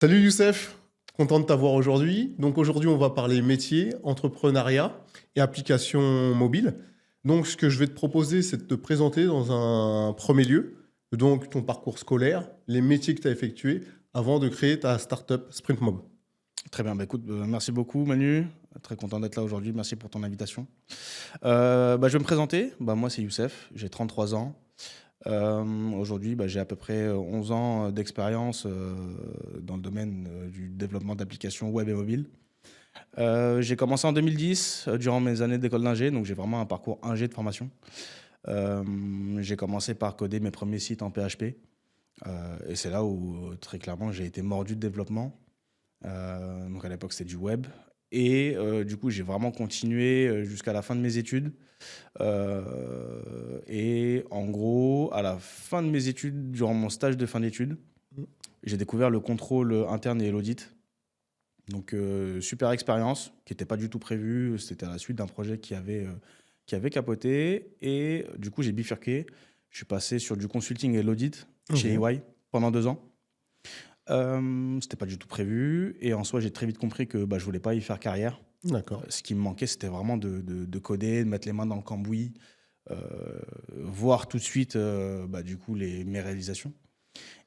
Salut Youssef, content de t'avoir aujourd'hui. Donc aujourd'hui, on va parler métier, entrepreneuriat et applications mobiles. Donc ce que je vais te proposer, c'est de te présenter dans un premier lieu, donc ton parcours scolaire, les métiers que tu as effectués avant de créer ta startup SprintMob. Très bien, bah écoute, merci beaucoup Manu. Très content d'être là aujourd'hui. Merci pour ton invitation. Je vais me présenter. Moi, c'est Youssef, j'ai 33 ans. Aujourd'hui, j'ai à peu près 11 ans d'expérience dans le domaine du développement d'applications web et mobile. J'ai commencé en 2010 durant mes années d'école d'ingé, donc j'ai vraiment un parcours ingé de formation. Euh, j'ai commencé par coder mes premiers sites en PHP. Et c'est là où, très clairement, j'ai été mordu de développement. Donc à l'époque, c'était du web. Et du coup, j'ai vraiment continué jusqu'à la fin de mes études. Et en gros, à la fin de mes études, durant mon stage de fin d'études, j'ai découvert le contrôle interne et l'audit. Donc super expérience qui n'était pas du tout prévue. C'était à la suite d'un projet qui avait capoté. Et du coup, j'ai bifurqué. Je suis passé sur du consulting et l'audit chez Ok, EY pendant 2 ans. C'était pas du tout prévu. Et en soi, j'ai très vite compris que je voulais pas y faire carrière. d'accord. Ce qui me manquait, c'était vraiment de coder, de mettre les mains dans le cambouis, euh, voir tout de suite du coup mes réalisations.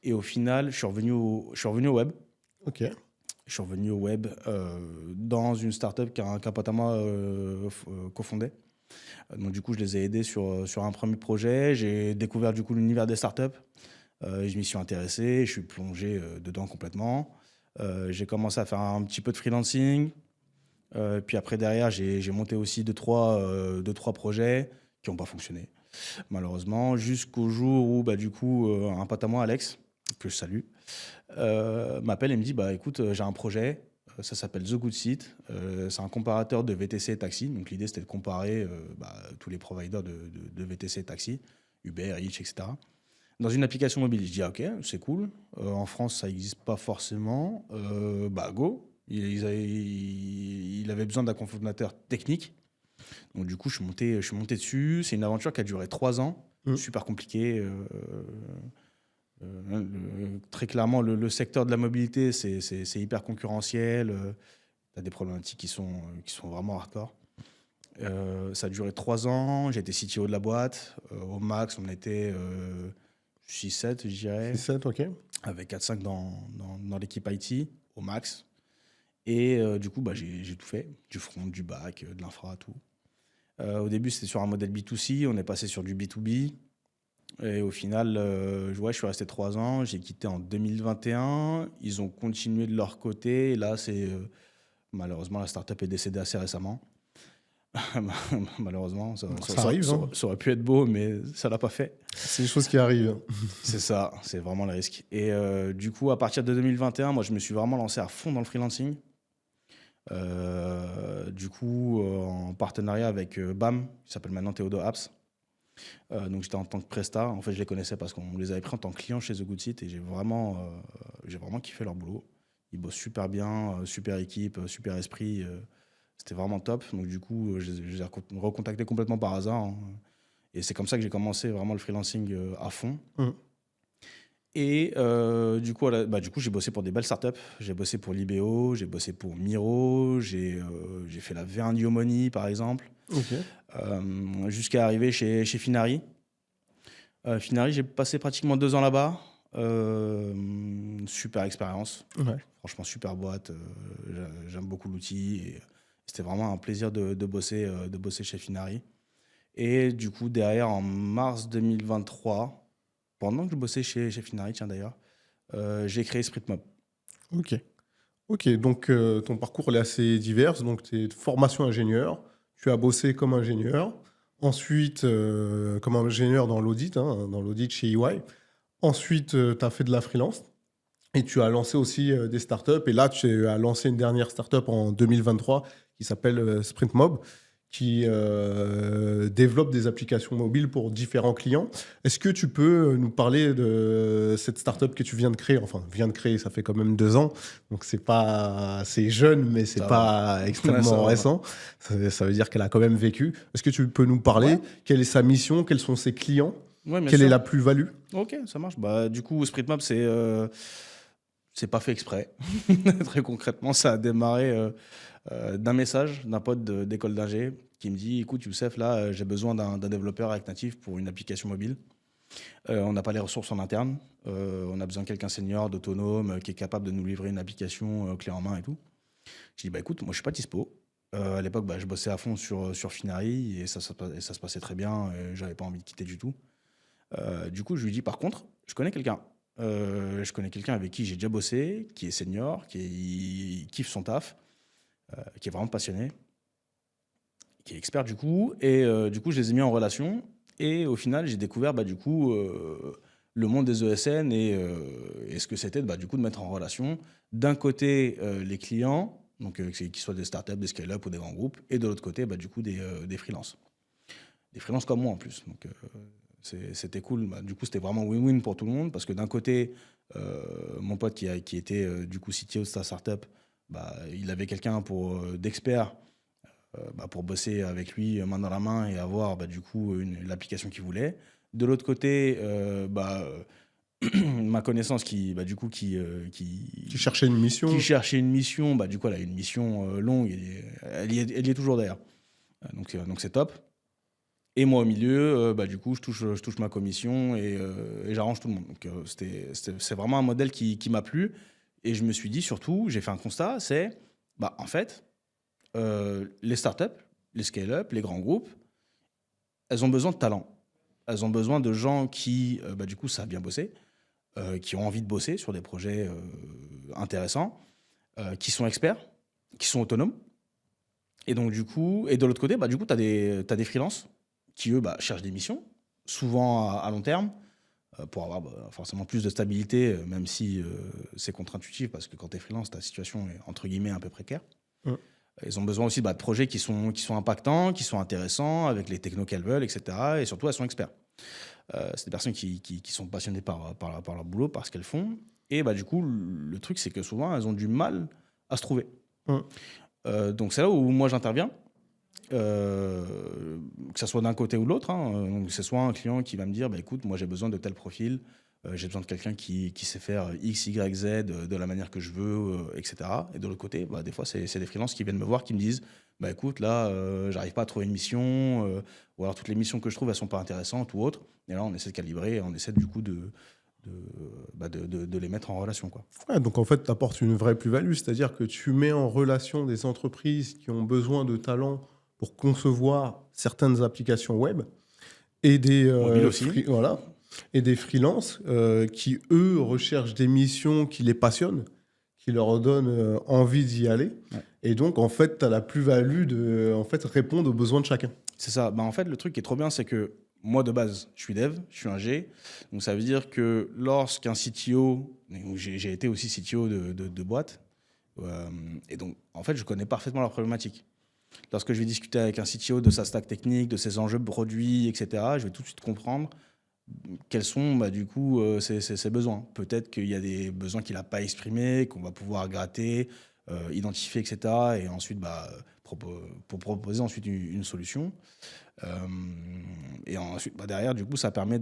Et au final, je suis revenu au web. Ok, Je suis revenu au web dans une startup qu'un pote à moi cofondait. Donc du coup, je les ai aidés sur un premier projet. J'ai découvert du coup l'univers des startups. Je m'y suis intéressé, je suis plongé dedans complètement. J'ai commencé à faire un petit peu de freelancing. Puis après, derrière, j'ai monté aussi deux, trois projets qui n'ont pas fonctionné, malheureusement, jusqu'au jour où, du coup, un pote à moi, Alex, que je salue, m'appelle et me dit, écoute, j'ai un projet, ça s'appelle The Good Seat. C'est un comparateur de VTC et taxi. Donc l'idée, c'était de comparer tous les providers de VTC et taxi, Uber, Hitch, etc. Dans une application mobile. Je dis, ah, ok, c'est cool. En France, ça n'existe pas forcément. Go. Il avait besoin d'un cofondateur technique. Donc, du coup, je suis monté dessus. C'est une aventure qui a duré 3 ans. Mm. Super compliqué. Très clairement, le secteur de la mobilité, c'est hyper concurrentiel. Tu as des problématiques qui sont vraiment hardcore. Ça a duré 3 ans. J'ai été CTO de la boîte. Au max, on était 6-7, je dirais, 6-7, ok. avec 4-5 dans l'équipe IT, au max. Et du coup, j'ai tout fait, du front, du back, de l'infra, tout. Au début, c'était sur un modèle B2C, on est passé sur du B2B. Et au final, je suis resté 3 ans, j'ai quitté en 2021. Ils ont continué de leur côté. Et là, malheureusement, la startup est décédée assez récemment. Malheureusement, ça, ça- Ça ça- arrive, ça- hein. ça aurait pu être beau, mais ça l'a pas fait. C'est des choses qui arrivent. C'est ça, c'est vraiment le risque. Et du coup, à partir de 2021, moi, je me suis vraiment lancé à fond dans le freelancing. Du coup, en partenariat avec BAM, qui s'appelle maintenant Théodo Apps. Donc, j'étais en tant que presta. En fait, je les connaissais parce qu'on les avait pris en tant que clients chez The Good Seat et j'ai vraiment kiffé leur boulot. Ils bossent super bien, super équipe, super esprit. C'était vraiment top. Donc, du coup, je les ai recontactés complètement par hasard, hein. Et c'est comme ça que j'ai commencé vraiment le freelancing à fond. Mm. Et du coup, j'ai bossé pour des belles startups. J'ai bossé pour Libéo, j'ai bossé pour Miro, j'ai fait la V1 Yomoni, par exemple, Ok, jusqu'à arriver chez Finari. Finari, j'ai passé pratiquement 2 ans là-bas. Super expérience. ouais. Franchement, super boîte. J'aime beaucoup l'outil. Et c'était vraiment un plaisir de bosser chez Finari. Et du coup, derrière, en mars 2023, pendant que je bossais chez Finari, tiens d'ailleurs, j'ai créé SprintMob. Ok. Ok, donc ton parcours il est assez divers. Donc tu es de formation ingénieur, tu as bossé comme ingénieur, ensuite comme ingénieur dans l'audit chez EY. Ensuite, tu as fait de la freelance et tu as lancé aussi des startups. Et là, tu as lancé une dernière startup en 2023 qui s'appelle SprintMob, qui développe des applications mobiles pour différents clients. Est-ce que tu peux nous parler de cette startup que tu viens de créer? Enfin, viens de créer, ça fait quand même 2 ans, donc c'est jeune, mais c'est Ça va. pas Ouais, ça extrêmement va. récent. Ça veut dire qu'elle a quand même vécu. Est-ce que tu peux nous Ouais, parler? Quelle est sa mission? Quels sont ses clients? ouais, bien Quelle est sûr. la plus-value? Ok, ça marche. Du coup, SprintMob, C'est pas fait exprès. Très concrètement, ça a démarré d'un message d'un pote d'école d'ingé qui me dit: écoute, Youssef, là, j'ai besoin d'un développeur React Native pour une application mobile. On n'a pas les ressources en interne. On a besoin de quelqu'un senior, d'autonome, qui est capable de nous livrer une application clé en main et tout. Je dis: bah écoute, moi je suis pas dispo. À l'époque, bah, je bossais à fond sur Finari et ça se passait très bien. J'avais pas envie de quitter du tout. Du coup, je lui dis: par contre, je connais quelqu'un. Je connais quelqu'un avec qui j'ai déjà bossé, qui est senior, qui kiffe son taf, qui est vraiment passionné, qui est expert du coup. Et du coup, je les ai mis en relation. Et au final, j'ai découvert bah, du coup, le monde des ESN et ce que c'était bah, du coup, de mettre en relation d'un côté les clients, donc qu'ils soient des startups, des scale-up ou des grands groupes, et de l'autre côté bah, du coup, des freelances. Des freelances comme moi en plus. Donc, c'était cool. Bah, du coup, c'était vraiment win-win pour tout le monde parce que d'un côté, mon pote qui était du coup CTO de sa startup, bah, il avait quelqu'un d'expert bah, pour bosser avec lui main dans la main et avoir bah, du coup l'application qu'il voulait. De l'autre côté, bah, ma connaissance bah, du coup, Qui cherchait une mission. qui cherchait une mission, bah, du coup, elle a une mission longue et elle y est toujours d'ailleurs. Donc c'est top. Et moi au milieu, bah, du coup, je touche ma commission et j'arrange tout le monde. Donc c'est vraiment un modèle qui m'a plu. Et je me suis dit surtout, j'ai fait un constat, c'est bah, en fait, les startups, les scale-up, les grands groupes, elles ont besoin de talent. Elles ont besoin de gens qui, bah, du coup, savent bien bosser, qui ont envie de bosser sur des projets intéressants, qui sont experts, qui sont autonomes. Et donc, du coup, et de l'autre côté, bah, du coup, t'as des freelances qui, eux, bah, cherchent des missions, souvent à long terme, pour avoir bah, forcément plus de stabilité, même si c'est contre-intuitif, parce que quand tu es freelance, ta situation est, entre guillemets, un peu précaire. Mm. Ils ont besoin aussi bah, de projets qui sont impactants, qui sont intéressants, avec les technos qu'elles veulent, etc. Et surtout, elles sont experts. C'est des personnes qui sont passionnées par leur boulot, par ce qu'elles font. Et bah, du coup, le truc, c'est que souvent, elles ont du mal à se trouver. Donc, c'est là où moi, j'interviens. Que ce soit d'un côté ou de l'autre. Donc, c'est soit un client qui va me dire bah, écoute, moi, j'ai besoin de tel profil. J'ai besoin de quelqu'un qui sait faire X, Y, Z de la manière que je veux, etc. Et de l'autre côté, bah, des fois, c'est des freelances qui viennent me voir, qui me disent bah, écoute, là, j'arrive pas à trouver une mission, ou alors toutes les missions que je trouve, elles sont pas intéressantes ou autres. Et là, on essaie de calibrer, on essaie du coup de les mettre en relation, quoi. Ouais, donc en fait, tu apportes une vraie plus-value, c'est-à-dire que tu mets en relation des entreprises qui ont besoin de talents pour concevoir certaines applications web et des, Mobile aussi. voilà, et des freelances qui, eux, recherchent des missions qui les passionnent, qui leur donnent envie d'y aller. Ouais. Et donc, en fait, tu as la plus-value de en fait, répondre aux besoins de chacun. C'est ça. Bah, en fait, le truc qui est trop bien, c'est que moi, de base, je suis dev, je suis ingé. Donc, ça veut dire que lorsqu'un CTO, j'ai été aussi CTO de boîte, et donc, en fait, je connais parfaitement leurs problématiques. Lorsque je vais discuter avec un CTO de sa stack technique, de ses enjeux produits, etc., je vais tout de suite comprendre quels sont bah, du coup ses besoins. Peut-être qu'il y a des besoins qu'il n'a pas exprimés, qu'on va pouvoir gratter, identifier, etc. Et ensuite, bah, pour proposer ensuite une solution. Et ensuite, bah, derrière, du coup, ça permet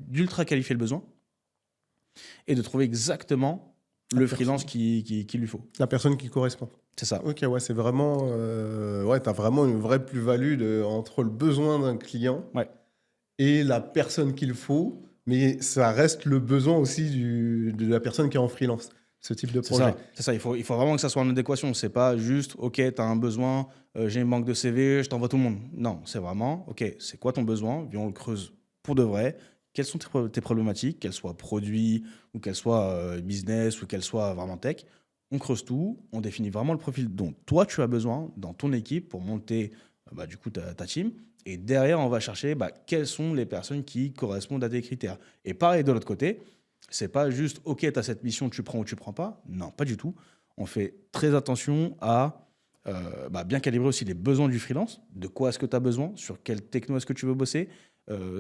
d'ultra qualifier le besoin et de trouver exactement le freelance qu'il lui faut. La personne qui correspond. C'est ça. Ok, ouais, c'est vraiment. Ouais, tu as vraiment une vraie plus-value entre le besoin d'un client Ouais. et la personne qu'il faut, mais ça reste le besoin aussi de la personne qui est en freelance, ce type de projet. C'est ça. Il faut vraiment que ça soit en adéquation. C'est pas juste, OK, tu as un besoin, j'ai une banque de CV, je t'envoie tout le monde. Non, c'est vraiment, OK, c'est quoi ton besoin? Viens, on le creuse pour de vrai. Quelles sont tes problématiques, qu'elles soient produits, ou qu'elles soient business, ou qu'elles soient vraiment tech? On creuse tout, on définit vraiment le profil dont toi tu as besoin dans ton équipe pour monter bah, du coup ta team. Et derrière, on va chercher bah, quelles sont les personnes qui correspondent à des critères. Et pareil de l'autre côté, c'est pas juste OK, tu as cette mission, tu prends ou tu prends pas. Non, pas du tout. On fait très attention à bah, bien calibrer aussi les besoins du freelance. De quoi est-ce que tu as besoin? Sur quelle techno est-ce que tu veux bosser?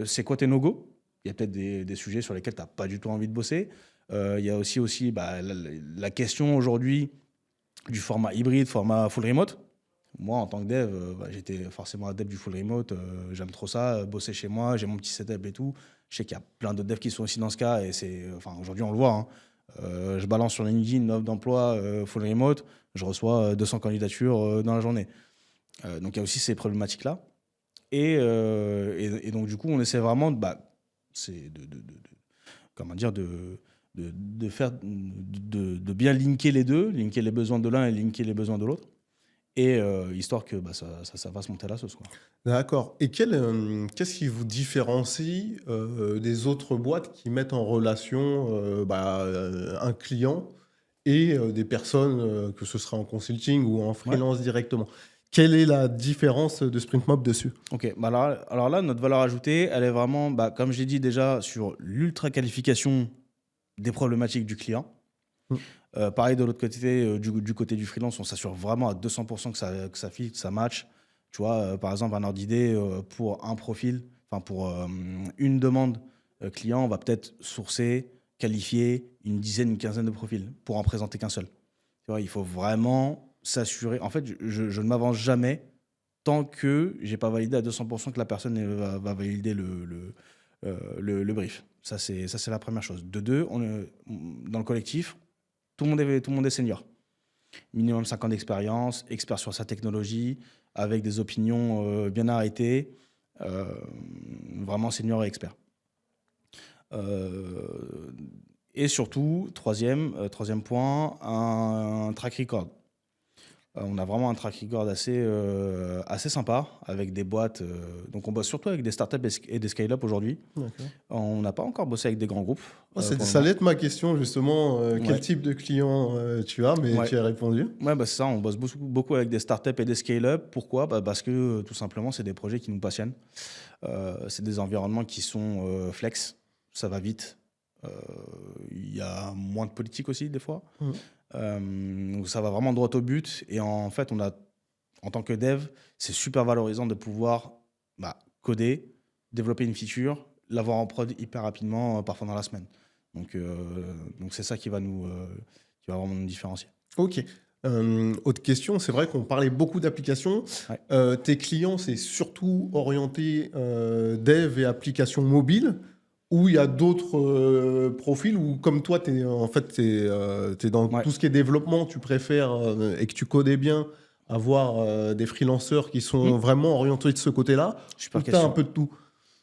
C'est quoi tes no-go? Il y a peut-être des sujets sur lesquels tu n'as pas du tout envie de bosser. Il y a aussi bah, la question aujourd'hui du format hybride, format full remote. Moi, en tant que dev, bah, j'étais forcément adepte du full remote. J'aime trop ça, bosser chez moi, j'ai mon petit setup et tout. Je sais qu'il y a plein d'autres devs qui sont aussi dans ce cas. Et aujourd'hui, on le voit. Je balance sur LinkedIn une offre d'emploi full remote, je reçois 200 candidatures dans la journée. Donc il y a aussi ces problématiques-là. Et donc du coup, on essaie vraiment c'est comment dire, de faire, de bien linker les deux, linker les besoins de l'un et linker les besoins de l'autre. Et histoire que ça fasse monter la sauce, quoi. D'accord. Et qu'est-ce qui vous différencie des autres boîtes qui mettent en relation un client et des personnes, que ce sera en consulting ou en Ouais. freelance directement? Quelle est la différence de SprintMob dessus? Ok. Alors là, notre valeur ajoutée, elle est vraiment, comme je l'ai dit déjà, sur l'ultra qualification des problématiques du client. Mm. Pareil de l'autre côté, du côté du freelance, on s'assure vraiment à 200% que ça fit, que ça match. Tu vois, par exemple, un ordre d'idée pour un profil, enfin pour une demande client, on va peut-être sourcer, qualifier une dizaine, une quinzaine de profils pour en présenter qu'un seul. Tu vois, il faut vraiment s'assurer. En fait, je ne m'avance jamais tant que j'ai pas validé à 200% que la personne va valider le brief. Ça, c'est la première chose. De deux, dans le collectif, tout le monde est senior. Minimum 5 ans d'expérience, expert sur sa technologie, avec des opinions bien arrêtées, vraiment senior et expert. Et surtout, troisième point, un track record. On a vraiment un track record assez sympa avec des boîtes. Donc, on bosse surtout avec des startups et des scale-up aujourd'hui. D'accord. On n'a pas encore bossé avec des grands groupes. Oh, pour le ça moment. allait être ma question, justement. Quel Ouais. type de client tu as, mais Ouais. tu as répondu. Ouais, c'est ça. On bosse beaucoup avec des startups et des scale-up. Pourquoi? Parce que tout simplement, c'est des projets qui nous passionnent. C'est des environnements qui sont flex. Ça va vite. Il y a moins de politique aussi, des fois. Mm. Donc ça va vraiment droit au but. Et en fait, en tant que dev, c'est super valorisant de pouvoir coder, développer une feature, l'avoir en prod hyper rapidement, parfois dans la semaine. Donc c'est ça qui va vraiment nous différencier. Ok. Autre question, c'est vrai qu'on parlait beaucoup d'applications. Ouais. Tes clients, c'est surtout orienté dev et applications mobiles, ou il y a d'autres profils, ou comme toi, t'es dans Ouais. tout ce qui est développement, tu préfères, et que tu connais bien, avoir des freelanceurs qui sont vraiment orientés de ce côté-là, Super ou tu as un question. peu de tout?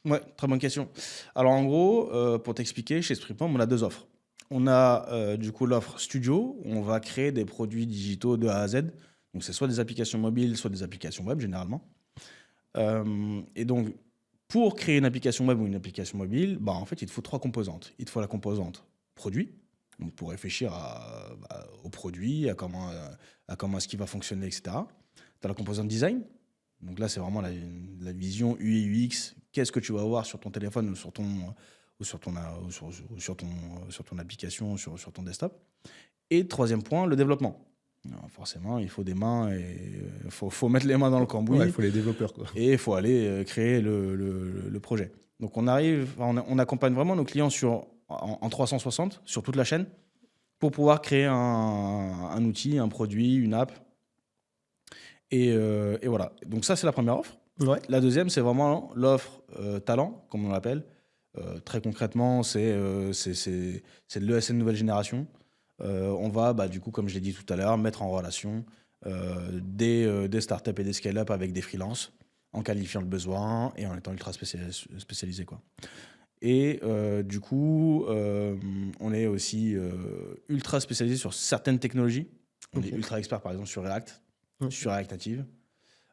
Ouais, très bonne question. Alors en gros, pour t'expliquer, chez SprintMob, on a deux offres. On a du coup l'offre studio, où on va créer des produits digitaux de A à Z. Donc c'est soit des applications mobiles, soit des applications web généralement. Et donc pour créer une application web ou une application mobile, en fait il te faut trois composantes. Il te faut la composante produit, donc pour réfléchir au produit, à comment est-ce qu'il va fonctionner, etc. Tu as la composante design. Donc là, c'est vraiment la vision UI UX. Qu'est-ce que tu vas avoir sur ton téléphone ou sur ton application, sur ton desktop. Et troisième point, le développement. Alors, forcément, il faut des mains et il faut mettre les mains dans le cambouis. Ouais, il faut les développeurs, quoi. Et il faut aller créer le projet. Donc on accompagne vraiment nos clients en 360 sur toute la chaîne pour pouvoir créer un outil, un produit, une app. Et voilà. Donc ça, c'est la première offre. Ouais. La deuxième, c'est vraiment l'offre talent, comme on l'appelle. Très concrètement, c'est de l'ESN nouvelle génération. On va, du coup, comme je l'ai dit tout à l'heure, mettre en relation des startups et des scale-up avec des freelances en qualifiant le besoin et en étant ultra spécialisé, quoi. Et du coup, on est aussi ultra spécialisé sur certaines technologies. On est ultra expert, par exemple, sur React, sur React Native.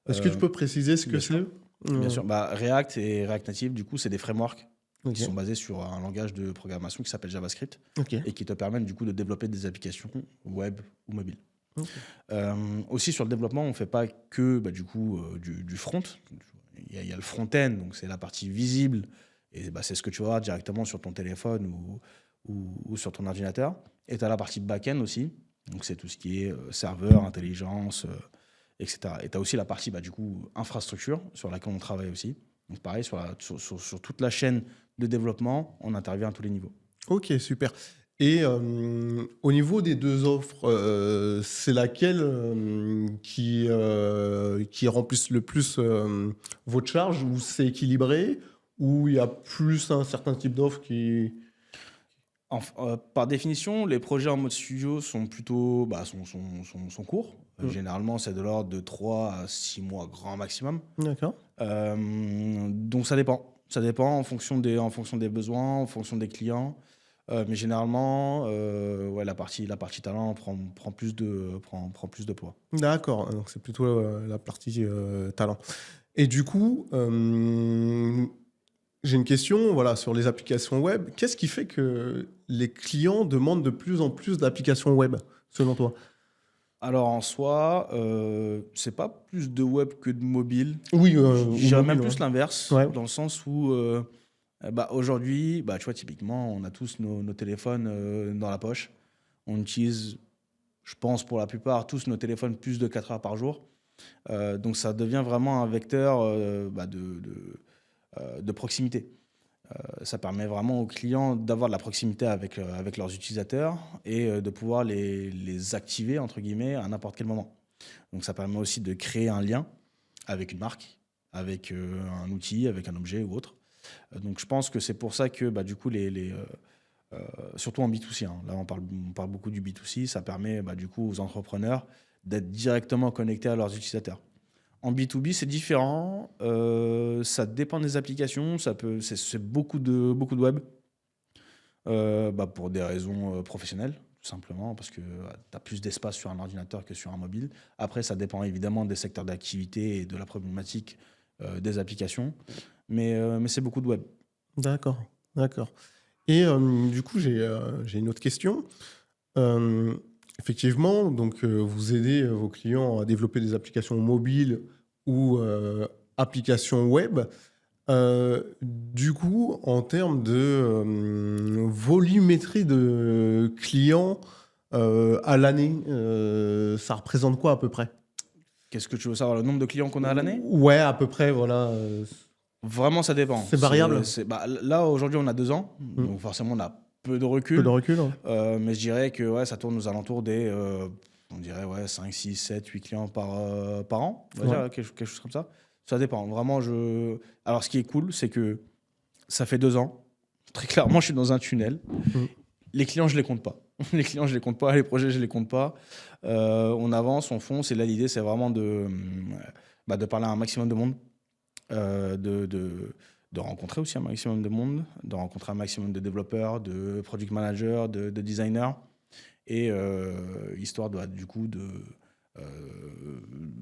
Est-ce que tu peux préciser ce que c'est? Bien sûr. React et React Native, du coup, c'est des frameworks Ok. qui sont basés sur un langage de programmation qui s'appelle JavaScript Ok. et qui te permettent du coup de développer des applications web ou mobiles. Ok. Aussi sur le développement, on ne fait pas que du front. Il y a le front-end, donc c'est la partie visible et c'est ce que tu vas voir directement sur ton téléphone ou sur ton ordinateur. Et tu as la partie back-end aussi, donc c'est tout ce qui est serveur, intelligence, etc. Et tu as aussi la partie du coup infrastructure sur laquelle on travaille aussi. Donc pareil, sur toute la chaîne de développement, on intervient à tous les niveaux. Ok, super. Et au niveau des deux offres, c'est laquelle qui remplisse le plus votre charge, ou c'est équilibré, ou il y a plus un certain type d'offre qui... Par définition, les projets en mode studio sont plutôt sont courts. Généralement, c'est de l'ordre de 3 à 6 mois grand maximum. D'accord. Donc ça dépend. Ça dépend en fonction des besoins, en fonction des clients. Mais généralement, ouais, la partie talent prend plus de poids. D'accord, donc c'est plutôt la partie talent. Et du coup, j'ai une question voilà, sur les applications web. Qu'est-ce qui fait que les clients demandent de plus en plus d'applications web, selon toi? Alors en soi, c'est pas plus de web que de mobile. Oui, Je ou dirais même mobile, plus l'inverse, ouais. dans le sens où aujourd'hui, tu vois, typiquement, on a tous nos téléphones dans la poche. On utilise, je pense, pour la plupart, tous nos téléphones plus de 4 heures par jour. Donc ça devient vraiment un vecteur de proximité. Ça permet vraiment aux clients d'avoir de la proximité avec leurs utilisateurs et de pouvoir les activer, entre guillemets, à n'importe quel moment. Donc ça permet aussi de créer un lien avec une marque, avec un outil, avec un objet ou autre. Donc je pense que c'est pour ça que du coup, surtout en B2C, hein, là on parle beaucoup du B2C, ça permet du coup aux entrepreneurs d'être directement connectés à leurs utilisateurs. En B2B, c'est différent. Ça dépend des applications. C'est beaucoup de web pour des raisons professionnelles, tout simplement, parce que tu as plus d'espace sur un ordinateur que sur un mobile. Après, ça dépend évidemment des secteurs d'activité et de la problématique des applications. Mais c'est beaucoup de web. D'accord, d'accord. Et du coup, j'ai une autre question. Euh, Effectivement, donc vous aidez vos clients à développer des applications mobiles ou applications web. Du coup, en termes de volumétrie de clients à l'année, ça représente quoi à peu près? Qu'est-ce que tu veux savoir, le nombre de clients qu'on a à l'année? Ouais, à peu près, voilà. Vraiment, ça dépend. C'est variable. Là, aujourd'hui, on a 2 ans. Mm. Donc forcément, on a peu de Peu de recul. recul, hein. Mais je dirais que ouais, ça tourne aux alentours des on dirait 5, 6, 7, 8 clients par an. On va Ouais. dire quelque chose comme ça. Ça dépend. Vraiment, alors, ce qui est cool, c'est que ça fait 2 ans. Très clairement, je suis dans un tunnel. Mm. Les clients, je les compte pas. Les clients, je les compte pas. Les projets, je les compte pas. On avance, on fonce. Et là, l'idée, c'est vraiment de parler à un maximum de monde. De rencontrer aussi un maximum de monde, de rencontrer un maximum de développeurs, de product managers, de designers, et histoire du coup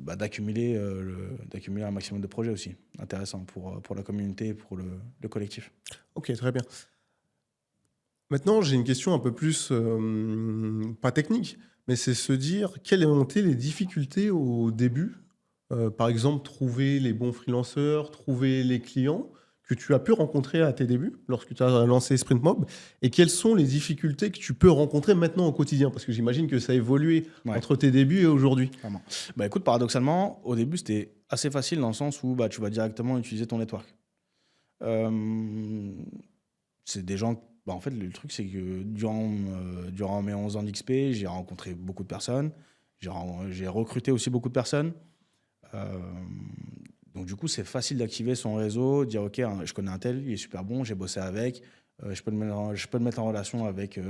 d'accumuler un maximum de projets aussi, intéressant pour la communauté et pour le collectif. Ok, très bien. Maintenant, j'ai une question un peu plus, pas technique, mais c'est se dire quelles ont été les difficultés au début. Par exemple, trouver les bons freelanceurs, trouver les clients que tu as pu rencontrer à tes débuts lorsque tu as lancé Sprint Mob. Et quelles sont les difficultés que tu peux rencontrer maintenant au quotidien? Parce que j'imagine que ça a évolué Ouais. entre tes débuts et aujourd'hui. Vraiment. Écoute, paradoxalement, au début, c'était assez facile dans le sens où tu vas directement utiliser ton network. C'est des gens. En fait, le truc, c'est que durant mes 11 ans d'XP, j'ai rencontré beaucoup de personnes. J'ai recruté aussi beaucoup de personnes. Donc, du coup, c'est facile d'activer son réseau, dire OK, hein, je connais un tel, il est super bon, j'ai bossé avec, je peux le mettre en relation avec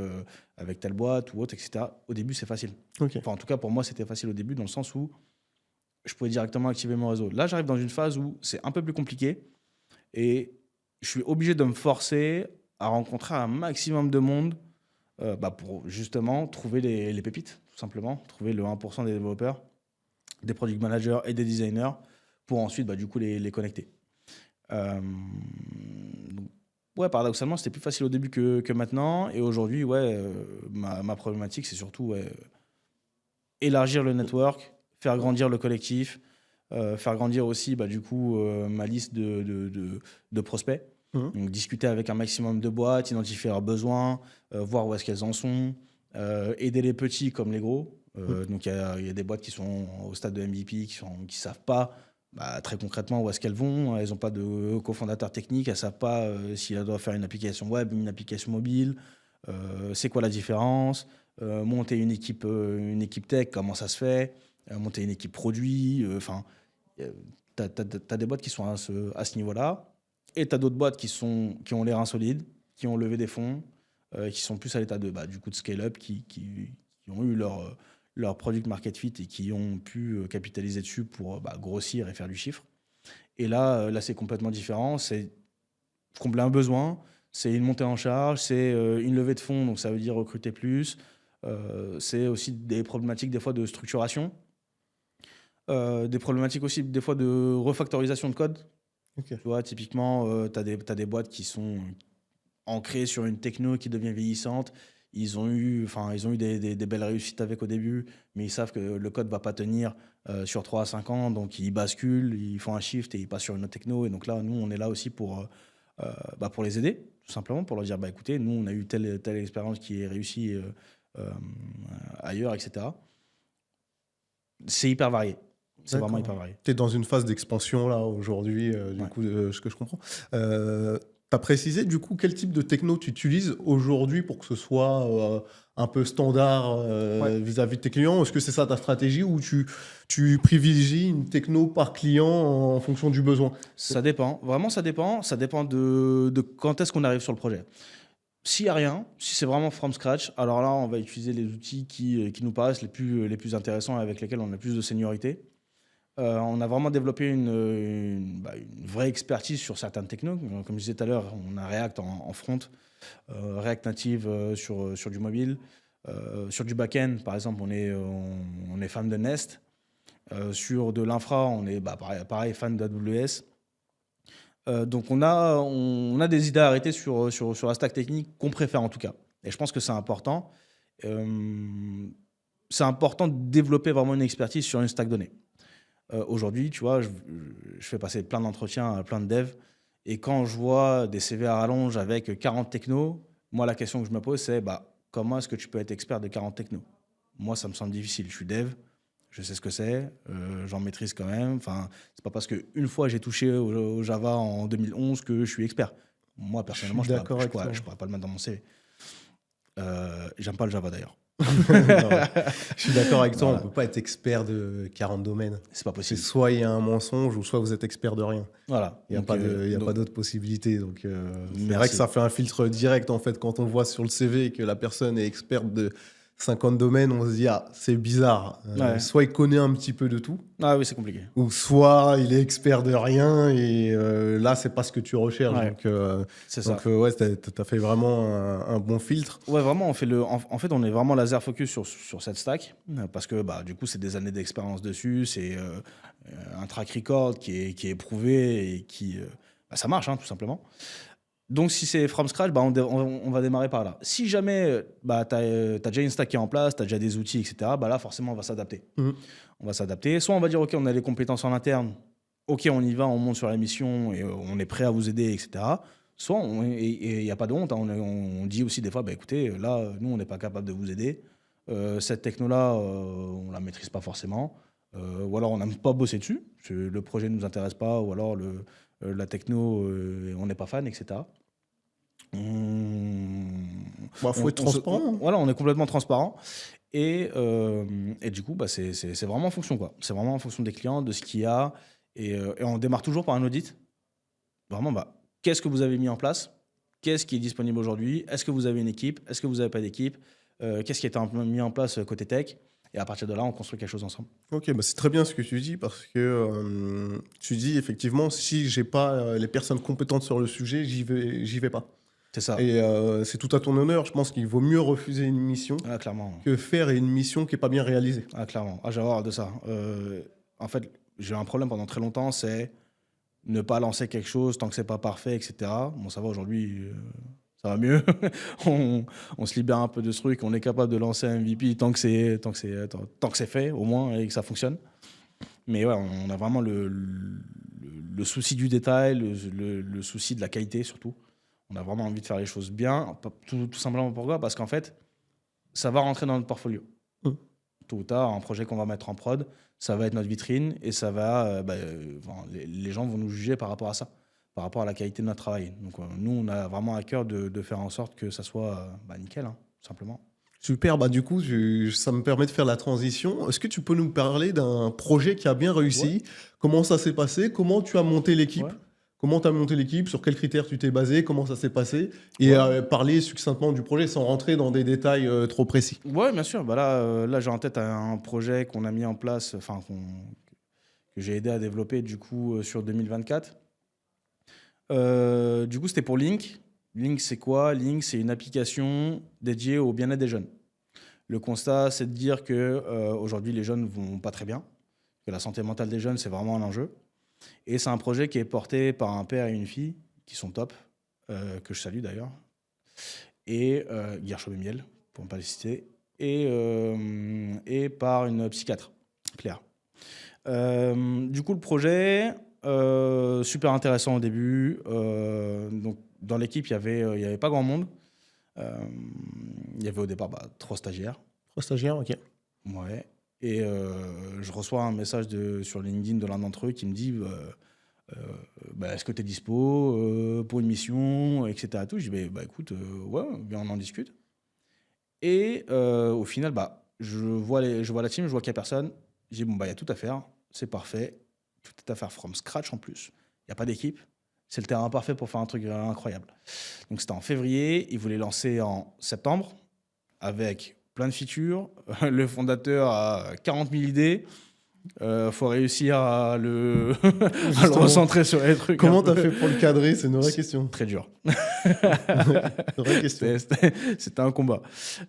telle boîte ou autre, etc. Au début, c'est facile. Ok. Enfin, en tout cas, pour moi, c'était facile au début, dans le sens où je pouvais directement activer mon réseau. Là, j'arrive dans une phase où c'est un peu plus compliqué et je suis obligé de me forcer à rencontrer un maximum de monde pour justement trouver les pépites, tout simplement, trouver le 1% des développeurs, des product managers et des designers pour ensuite du coup les connecter. Donc, ouais, paradoxalement, c'était plus facile au début que maintenant. Et aujourd'hui, ma problématique, c'est surtout élargir le network, faire grandir le collectif, faire grandir aussi du coup ma liste de prospects. Donc discuter avec un maximum de boîtes, identifier leurs besoins, voir où est-ce qu'elles en sont, aider les petits comme les gros. Donc il y a des boîtes qui sont au stade de MVP, qui savent pas très concrètement où est-ce qu'elles vont. Elles n'ont pas de cofondateur technique, elles savent pas si elles doivent faire une application web, une application mobile, c'est quoi la différence, monter une équipe tech, comment ça se fait, monter une équipe produit. Enfin, t'as des boîtes qui sont à ce niveau-là. Et tu as d'autres boîtes qui ont les reins solides, qui ont levé des fonds, qui sont plus à l'état du coup de scale-up, qui ont eu leur product market fit et qui ont pu capitaliser dessus pour grossir et faire du chiffre. Et là c'est complètement différent. C'est combler un besoin, c'est une montée en charge, c'est une levée de fonds, donc ça veut dire recruter plus. C'est aussi des problématiques des fois de structuration, des problématiques aussi des fois de refactorisation de code. Ok. Tu vois, typiquement, tu as des boîtes qui sont ancrées sur une techno qui devient vieillissante. Ils ont eu des belles réussites avec au début, mais ils savent que le code va pas tenir sur 3 à 5 ans, donc ils basculent, ils font un shift et ils passent sur une autre techno. Et donc là, nous, on est là aussi pour les aider, tout simplement, pour leur dire, écoutez, nous, on a eu telle expérience qui est réussie ailleurs, etc. C'est hyper varié. C'est vraiment hyper varié. Tu es dans une phase d'expansion là aujourd'hui, du Ouais. coup, de ce que je comprends. Tu as précisé du coup quel type de techno tu utilises aujourd'hui pour que ce soit un peu standard Ouais. vis-à-vis de tes clients. Est-ce que c'est ça ta stratégie ou tu privilégies une techno par client en fonction du besoin? Ça dépend, vraiment ça dépend. Ça dépend de quand est-ce qu'on arrive sur le projet. S'il n'y a rien, si c'est vraiment from scratch, alors là, on va utiliser les outils qui nous paraissent les plus intéressants et avec lesquels on a plus de seniorité. On a vraiment développé une vraie expertise sur certaines technos. Comme je disais tout à l'heure, on a React en front, React Native sur du mobile. Sur du back-end, par exemple, on est fan de Nest. Sur de l'infra, on est pareil fan d'AWS. Donc on a des idées arrêtées sur la stack technique qu'on préfère en tout cas. Et je pense que c'est important. C'est important de développer vraiment une expertise sur une stack donnée. Aujourd'hui, tu vois, je fais passer plein d'entretiens à plein de devs. Et quand je vois des CV à rallonge avec 40 technos, moi, la question que je me pose, c'est comment est-ce que tu peux être expert de 40 technos? Moi, ça me semble difficile. Je suis dev, je sais ce que c'est, j'en maîtrise quand même. Enfin, c'est pas parce qu'une fois j'ai touché au Java en 2011 que je suis expert. Moi, personnellement, je pourrais pas le mettre dans mon CV. J'aime pas le Java d'ailleurs. Non, je suis d'accord avec toi, Voilà. on peut pas être expert de 40 domaines. C'est pas C'est possible. soit il y a un mensonge ou soit vous êtes expert de rien. Voilà. Il n'y a Donc, pas de, il y a donc, pas d'autre possibilité. Donc, c'est merci. vrai que ça fait un filtre direct en fait quand on voit sur le CV que la personne est experte de 50 domaines, on se dit c'est bizarre. Ouais. Soit il connaît un petit peu de tout, Ah oui, c'est compliqué. ou soit il est expert de rien et là c'est pas ce que tu recherches. Ouais. Donc, C'est ça. ouais, t'as fait vraiment un bon filtre. Ouais, vraiment, en fait, on est vraiment laser focus sur cette stack parce que du coup, c'est des années d'expérience dessus, c'est un track record qui est éprouvé et qui ça marche, tout simplement. Donc, si c'est from scratch, on va démarrer par là. Si jamais tu as déjà une stack qui est en place, tu as déjà des outils, etc., là, forcément, on va s'adapter. Mhm. On va s'adapter. Soit on va dire, OK, on a les compétences en interne, OK, on y va, on monte sur la mission et on est prêt à vous aider, etc. Soit, il n'y a pas de honte, on dit aussi des fois, écoutez, là, nous, on n'est pas capable de vous aider. Cette techno-là, on ne la maîtrise pas forcément. Ou alors, on n'aime pas bosser dessus. Le projet ne nous intéresse pas. Ou alors, la techno, on n'est pas fan, etc. Faut être transparent. Voilà, on est complètement transparent. Et du coup, c'est vraiment en fonction, quoi. C'est vraiment en fonction des clients, de ce qu'il y a. Et on démarre toujours par un audit. Vraiment, qu'est-ce que vous avez mis en place? Qu'est-ce qui est disponible aujourd'hui? Est-ce que vous avez une équipe? Est-ce que vous n'avez pas d'équipe? Qu'est-ce qui a été mis en place côté tech? Et à partir de là, on construit quelque chose ensemble. Ok, c'est très bien ce que tu dis parce que tu dis effectivement, si j'ai pas les personnes compétentes sur le sujet, j'y vais pas. C'est ça. Et c'est tout à ton honneur. Je pense qu'il vaut mieux refuser une mission Clairement. que faire une mission qui est pas bien réalisée. Clairement. J'ai horreur de ça. En fait, j'ai un problème pendant très longtemps, c'est ne pas lancer quelque chose tant que c'est pas parfait, etc. Bon, ça va aujourd'hui, ça va mieux. on se libère un peu de ce truc, on est capable de lancer un MVP tant que c'est fait, au moins, et que ça fonctionne. Mais ouais, on a vraiment le souci du détail, le souci de la qualité surtout. On a vraiment envie de faire les choses bien. Tout simplement pourquoi? Parce qu'en fait, ça va rentrer dans notre portfolio. Tôt ou tard, un projet qu'on va mettre en prod, ça va être notre vitrine et ça va, les gens vont nous juger par rapport à ça, par rapport à la qualité de notre travail. Donc nous, on a vraiment à cœur de faire en sorte que ça soit nickel, tout simplement. Super, du coup, ça me permet de faire la transition. Est-ce que tu peux nous parler d'un projet qui a bien réussi? Ouais. Comment ça s'est passé? Comment tu as monté l'équipe? Ouais. comment tu as monté l'équipe, sur quels critères tu t'es basé, comment ça s'est passé, et parler succinctement du projet sans rentrer dans des détails trop précis. Ouais, bien sûr. Bah là, j'ai en tête un projet qu'on a mis en place, enfin, que j'ai aidé à développer du coup sur 2024. Du coup, c'était pour Link. Link, c'est quoi? Link, c'est une application dédiée au bien-être des jeunes. Le constat, c'est de dire que aujourd'hui, les jeunes vont pas très bien, que la santé mentale des jeunes, c'est vraiment un enjeu. Et c'est un projet qui est porté par un père et une fille qui sont top, que je salue d'ailleurs, et Guerchaume et Miel, pour ne pas les citer, et par une psychiatre, Claire. Du coup, le projet, super intéressant au début. Donc, dans l'équipe, il y avait pas grand monde. Il y avait au départ 3 stagiaires. 3 stagiaires, ok. Ouais. Et je reçois un message sur LinkedIn de l'un d'entre eux qui me dit est-ce que tu es dispo pour une mission, etc. Tout. Je dis écoute, ouais, bien, on en discute. Et au final, je vois la team, je vois qu'il n'y a personne. Je dis il y a tout à faire, c'est parfait. Tout est à faire from scratch en plus. Il n'y a pas d'équipe. C'est le terrain parfait pour faire un truc incroyable. Donc c'était en février, ils voulaient lancer en septembre avec plein de features. Le fondateur a 40 000 idées. Faut réussir à le recentrer sur les trucs. Comment tu as fait pour le cadrer? C'est une vraie question. Très dur. Une vraie question. C'était un combat.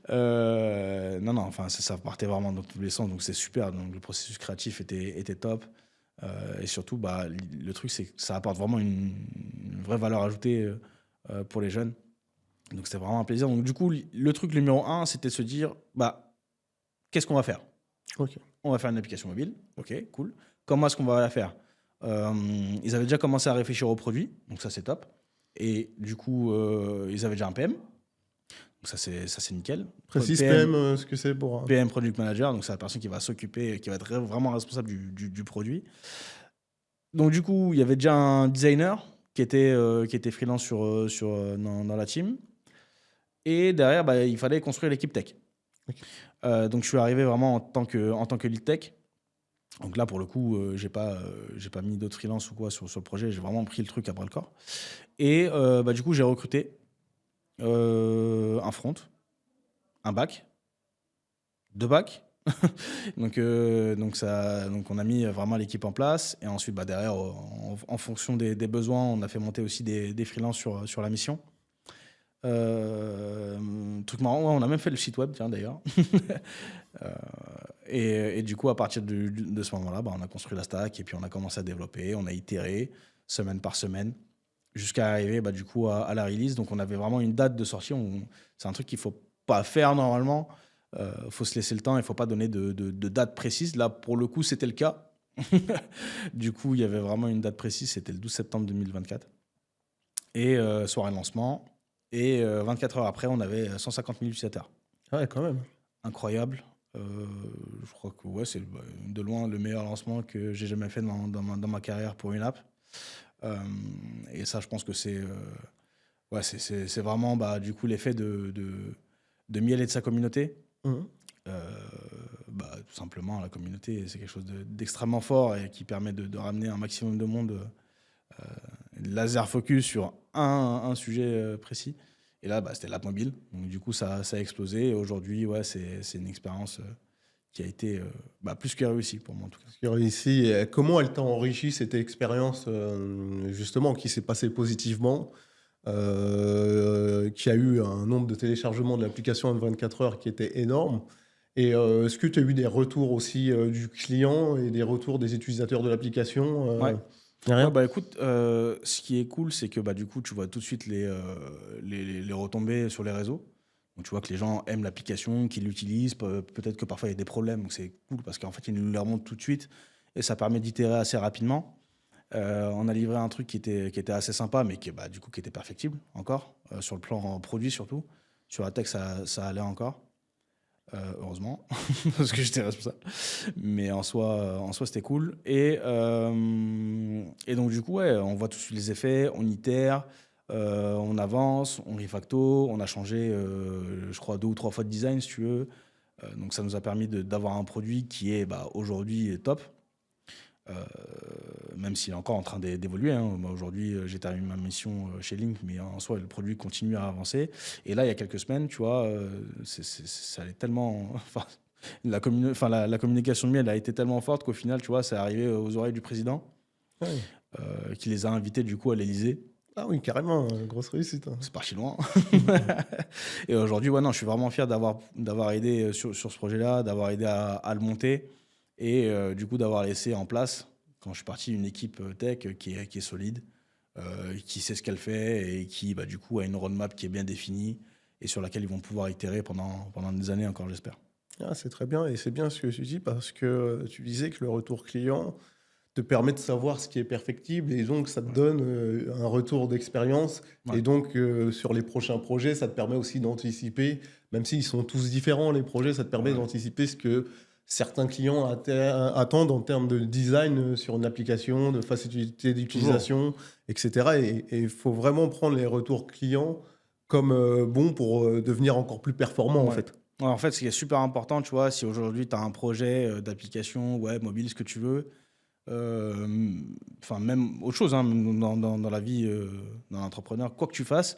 Non, enfin, ça partait vraiment dans tous les sens, donc c'est super. Donc le processus créatif était top. Et surtout, le truc, c'est que ça apporte vraiment une vraie valeur ajoutée pour les jeunes. Donc c'était vraiment un plaisir. Donc du coup, le truc numéro 1, c'était de se dire, qu'est-ce qu'on va faire? Ok. On va faire une application mobile. Ok, cool. Comment est-ce qu'on va la faire? Ils avaient déjà commencé à réfléchir au produit, donc ça c'est top. Et du coup, ils avaient déjà un PM. Donc ça c'est nickel. Précise PM, ce que c'est pour... PM Product Manager, donc c'est la personne qui va s'occuper, qui va être vraiment responsable du produit. Donc du coup, il y avait déjà un designer qui était freelance dans la team. Et derrière, il fallait construire l'équipe tech. Okay. Donc je suis arrivé vraiment en tant que lead tech. Donc là, pour le coup, j'ai pas mis d'autres freelance ou quoi sur le projet. J'ai vraiment pris le truc à bras le corps. Et du coup, j'ai recruté un front, un back, 2 backs. donc on a mis vraiment l'équipe en place. Et ensuite, derrière, en fonction des besoins, on a fait monter aussi des freelances sur la mission. Truc marrant, on a même fait le site web, tiens, d'ailleurs. Et du coup, à partir de ce moment-là, on a construit la stack et puis on a commencé à développer, on a itéré semaine par semaine jusqu'à arriver du coup à la release. Donc on avait vraiment une date de sortie. C'est un truc qu'il ne faut pas faire normalement. Faut se laisser le temps, il ne faut pas donner de date précise. Là, pour le coup, c'était le cas. Du coup, il y avait vraiment une date précise, c'était le 12 septembre 2024. Et soirée de lancement. Et 24 heures après, on avait 150 000 utilisateurs. Ah ouais, quand même. Incroyable. Je crois que c'est de loin le meilleur lancement que j'ai jamais fait dans ma carrière pour une app. Et ça, je pense que c'est vraiment du coup l'effet de Miel et de sa communauté. Mmh. Tout simplement, la communauté, c'est quelque chose d'extrêmement fort et qui permet de ramener un maximum de monde laser focus sur un sujet précis. Et là, c'était l'app mobile. Donc, du coup, ça a explosé. Et aujourd'hui, c'est une expérience qui a été plus que réussie pour moi, en tout cas. Plus que réussie. Et comment elle t'a enrichi, cette expérience, justement, qui s'est passée positivement, qui a eu un nombre de téléchargements de l'application en 24 heures qui était énorme? Et est-ce que tu as eu des retours aussi du client et des retours des utilisateurs de l'application? Ouais. Rien. Écoute, ce qui est cool, c'est que du coup, tu vois tout de suite les retombées sur les réseaux. Donc, tu vois que les gens aiment l'application, qu'ils l'utilisent. Peut-être que parfois, il y a des problèmes. Donc, c'est cool parce qu'en fait, ils nous les remontent tout de suite. Et ça permet d'itérer assez rapidement. On a livré un truc qui était assez sympa, mais qui était perfectible encore, sur le plan produit surtout. Sur la tech, ça allait encore. Heureusement, parce que j'étais responsable. Mais en soi c'était cool. Et donc, du coup, on voit tous les effets, on itère, on avance, on refacto, on a changé, je crois, 2 ou 3 fois de design, si tu veux. Donc, ça nous a permis d'avoir un produit qui est aujourd'hui top. même s'il est encore en train d'évoluer. Hein. Moi, aujourd'hui, j'ai terminé ma mission chez Link, mais en soi, le produit continue à avancer. Et là, il y a quelques semaines, tu vois, ça allait tellement. Enfin, la communication de miel a été tellement forte qu'au final, tu vois, c'est arrivé aux oreilles du président, Ouais. qui les a invités du coup à l'Élysée. Ah oui, carrément, grosse réussite. Hein. C'est pas si loin. Et aujourd'hui, ouais, non, je suis vraiment fier d'avoir aidé sur ce projet-là, d'avoir aidé à le monter et du coup d'avoir laissé en place, quand je suis parti, une équipe tech qui est solide, qui sait ce qu'elle fait et qui, bah, du coup, a une roadmap qui est bien définie et sur laquelle ils vont pouvoir itérer pendant des années encore, j'espère. Ah, c'est très bien et c'est bien ce que tu dis parce que tu disais que le retour client te permet de savoir ce qui est perfectible et donc ça te donne un retour d'expérience Ouais. et donc sur les prochains projets, ça te permet aussi d'anticiper, même s'ils sont tous différents les projets, ça te permet Ouais. d'anticiper ce que certains clients attendent en termes de design sur une application, de facilité d'utilisation, etc. Et il faut vraiment prendre les retours clients comme bons pour devenir encore plus performant en Ouais. fait. Ouais, en fait, ce qui est super important, tu vois, si aujourd'hui tu as un projet d'application web, mobile, ce que tu veux, enfin même autre chose, hein, même dans la vie d'un entrepreneur, quoi que tu fasses,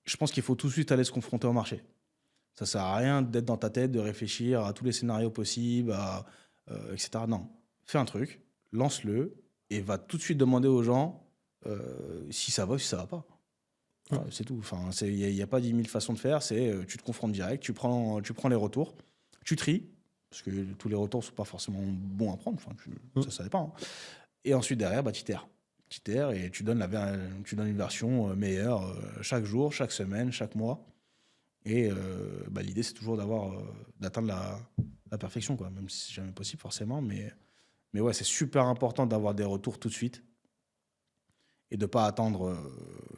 je pense qu'il faut tout de suite aller se confronter au marché. Ça sert à rien d'être dans ta tête, de réfléchir à tous les scénarios possibles, etc. Non, fais un truc, lance-le et va tout de suite demander aux gens si ça va ou si ça va pas. Voilà, c'est tout. Enfin, il n'y a pas 10 000 façons de faire. C'est tu te confrontes direct, tu prends les retours, tu tries, parce que tous les retours ne sont pas forcément bons à prendre. Enfin, ça dépend. Hein. Et ensuite, derrière, bah, tu itères. Tu itères et tu donnes une version meilleure chaque jour, chaque semaine, chaque mois. Et bah, l'idée, c'est toujours d'atteindre la perfection, quoi. Même si c'est jamais possible, forcément. Mais ouais, c'est super important d'avoir des retours tout de suite et de pas attendre,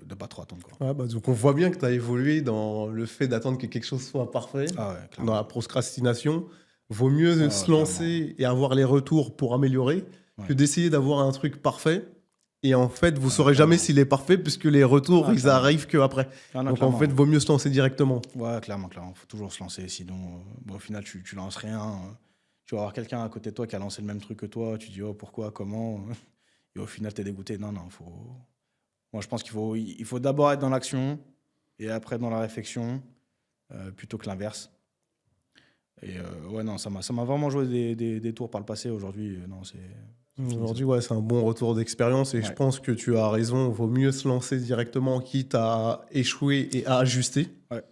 de pas trop attendre, quoi. Ouais, bah, donc on voit bien que tu as évolué dans le fait d'attendre que quelque chose soit parfait, Ah ouais, dans clairement. la procrastination. Vaut mieux Ah se ouais, clairement. lancer et avoir les retours pour améliorer que Ouais, d'essayer d'avoir un truc parfait. Et en fait, vous ouais, saurez jamais clairement. s'il est parfait puisque les retours, Ah, ils clairement. arrivent qu'après. Ah non, Donc en fait, clairement. vaut mieux se lancer directement. Ouais, clairement, clairement. Faut toujours se lancer. Sinon, bon, au final, tu lances rien. Tu vas avoir quelqu'un à côté de toi qui a lancé le même truc que toi. Tu dis, oh, pourquoi, comment? Et au final, t'es dégoûté. Non, non, moi, je pense qu'il faut d'abord être dans l'action et après dans la réflexion, plutôt que l'inverse. Et ouais, non, ça m'a vraiment joué des tours par le passé. Aujourd'hui, non, c'est fini ça. Aujourd'hui, ouais, c'est un bon retour d'expérience et je Ouais. pense que tu as raison. Vaut mieux se lancer directement, quitte à échouer et à ajuster, Ouais.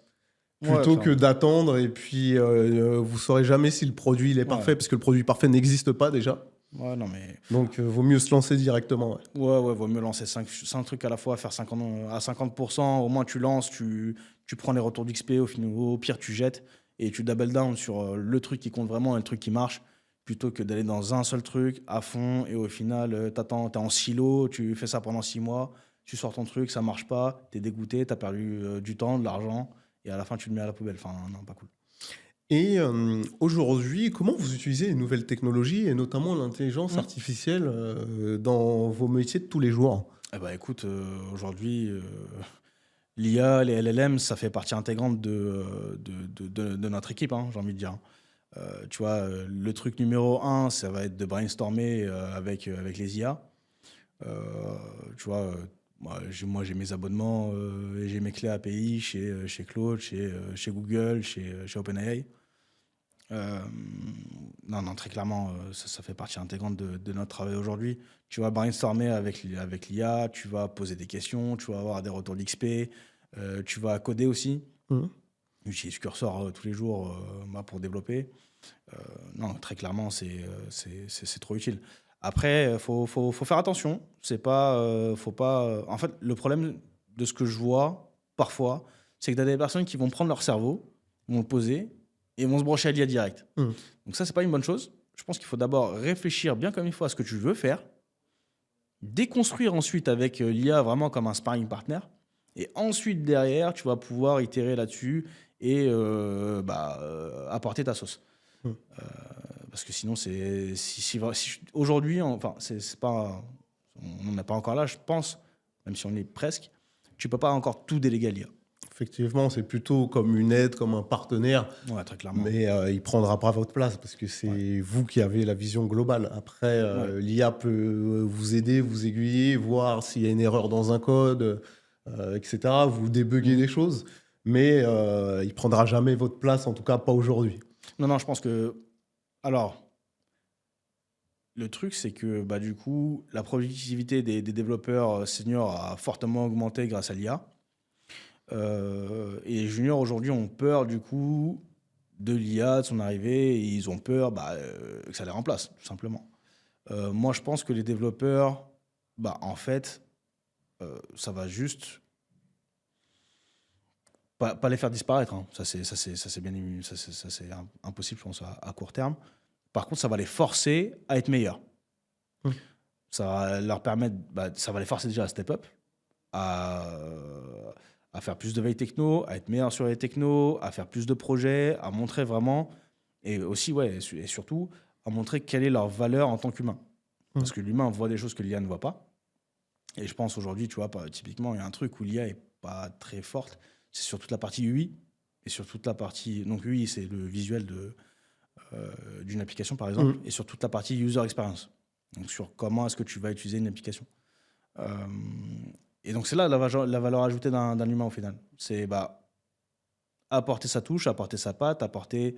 Ouais, plutôt que clairement. d'attendre et puis vous saurez jamais si le produit il est Ouais. parfait, parce que le produit parfait n'existe pas déjà. Ouais, non, mais Donc vaut mieux se lancer directement. Ouais. ouais, vaut mieux lancer 5 trucs à la fois, faire 50, à 50%. Au moins, tu lances, tu prends les retours d'XP, au pire, tu jettes et tu double down sur le truc qui compte vraiment et le truc qui marche, plutôt que d'aller dans un seul truc à fond et au final, t'es en silo, tu fais ça pendant 6 mois, tu sors ton truc, ça marche pas, t'es dégoûté, t'as perdu du temps, de l'argent et à la fin, tu le mets à la poubelle. Enfin, non, pas cool. Et aujourd'hui, comment vous utilisez les nouvelles technologies et notamment l'intelligence Mm. artificielle dans vos métiers de tous les jours? Eh ben, écoute, aujourd'hui, l'IA, les LLM, ça fait partie intégrante de notre équipe, hein, j'ai envie de dire. Tu vois, le truc numéro un, ça va être de brainstormer avec les IA. Euh, Tu vois, j'ai mes abonnements et j'ai mes clés API chez Claude, chez Google, chez OpenAI. Euh, non, non, très clairement, ça fait partie intégrante de notre travail aujourd'hui. Tu vas brainstormer avec l'IA, tu vas poser des questions, tu vas avoir des retours d'XP, tu vas coder aussi. Mhm. J'utilise Cursor tous les jours pour développer. Non, très clairement, c'est trop utile. Après, faut faire attention. C'est pas, faut pas. En fait, le problème de ce que je vois parfois, c'est que tu as des personnes qui vont prendre leur cerveau, vont le poser et vont se brancher à l'IA direct. Mhm. Donc ça, c'est pas une bonne chose. Je pense qu'il faut d'abord réfléchir bien comme il faut à ce que tu veux faire, déconstruire ensuite avec l'IA vraiment comme un sparring partner, et ensuite derrière, tu vas pouvoir itérer là-dessus et apporter ta sauce. Mhm. Parce que sinon, aujourd'hui, enfin, c'est pas, on n'en est pas encore là, je pense, même si on est presque, tu peux pas encore tout déléguer à l'IA. effectivement, c'est plutôt comme une aide, comme un partenaire, Ouais, très clairement. mais il ne prendra pas votre place parce que Ouais. c'est vous qui avez la vision globale. Après, Ouais. l'IA peut vous aider, vous aiguiller, voir s'il y a une erreur dans un code, etc., vous débugger Mm. des choses, mais il ne prendra jamais votre place, en tout cas pas aujourd'hui. Non, non, je pense que. Alors, le truc, c'est que bah, du coup, la productivité des développeurs seniors a fortement augmenté grâce à l'IA. Et les juniors aujourd'hui ont peur du coup de l'IA, de son arrivée, et ils ont peur que ça les remplace, tout simplement. Moi, je pense que les développeurs, bah, en fait, ça va juste pas les faire disparaître, hein. Ça, c'est bien ça, c'est impossible, je pense, à court terme. Par contre, ça va les forcer à être meilleurs. Mm. Ça va leur permettre, ça va les forcer déjà à step up, à, à faire plus de veille techno, à être meilleurs sur les technos, à faire plus de projets, à montrer vraiment, et aussi, ouais, et surtout, à montrer quelle est leur valeur en tant qu'humain. Mm. Parce que l'humain voit des choses que l'IA ne voit pas. Et je pense aujourd'hui, tu vois, typiquement, il y a un truc où l'IA est pas très forte, c'est sur toute la partie UI, et sur toute la partie. Donc, UI, c'est le visuel d'une application, par exemple, Mm. et sur toute la partie user experience. Donc, sur comment est-ce que tu vas utiliser une application. Euh, et donc, c'est là la valeur ajoutée d'un humain au final. C'est apporter sa touche, apporter sa patte, apporter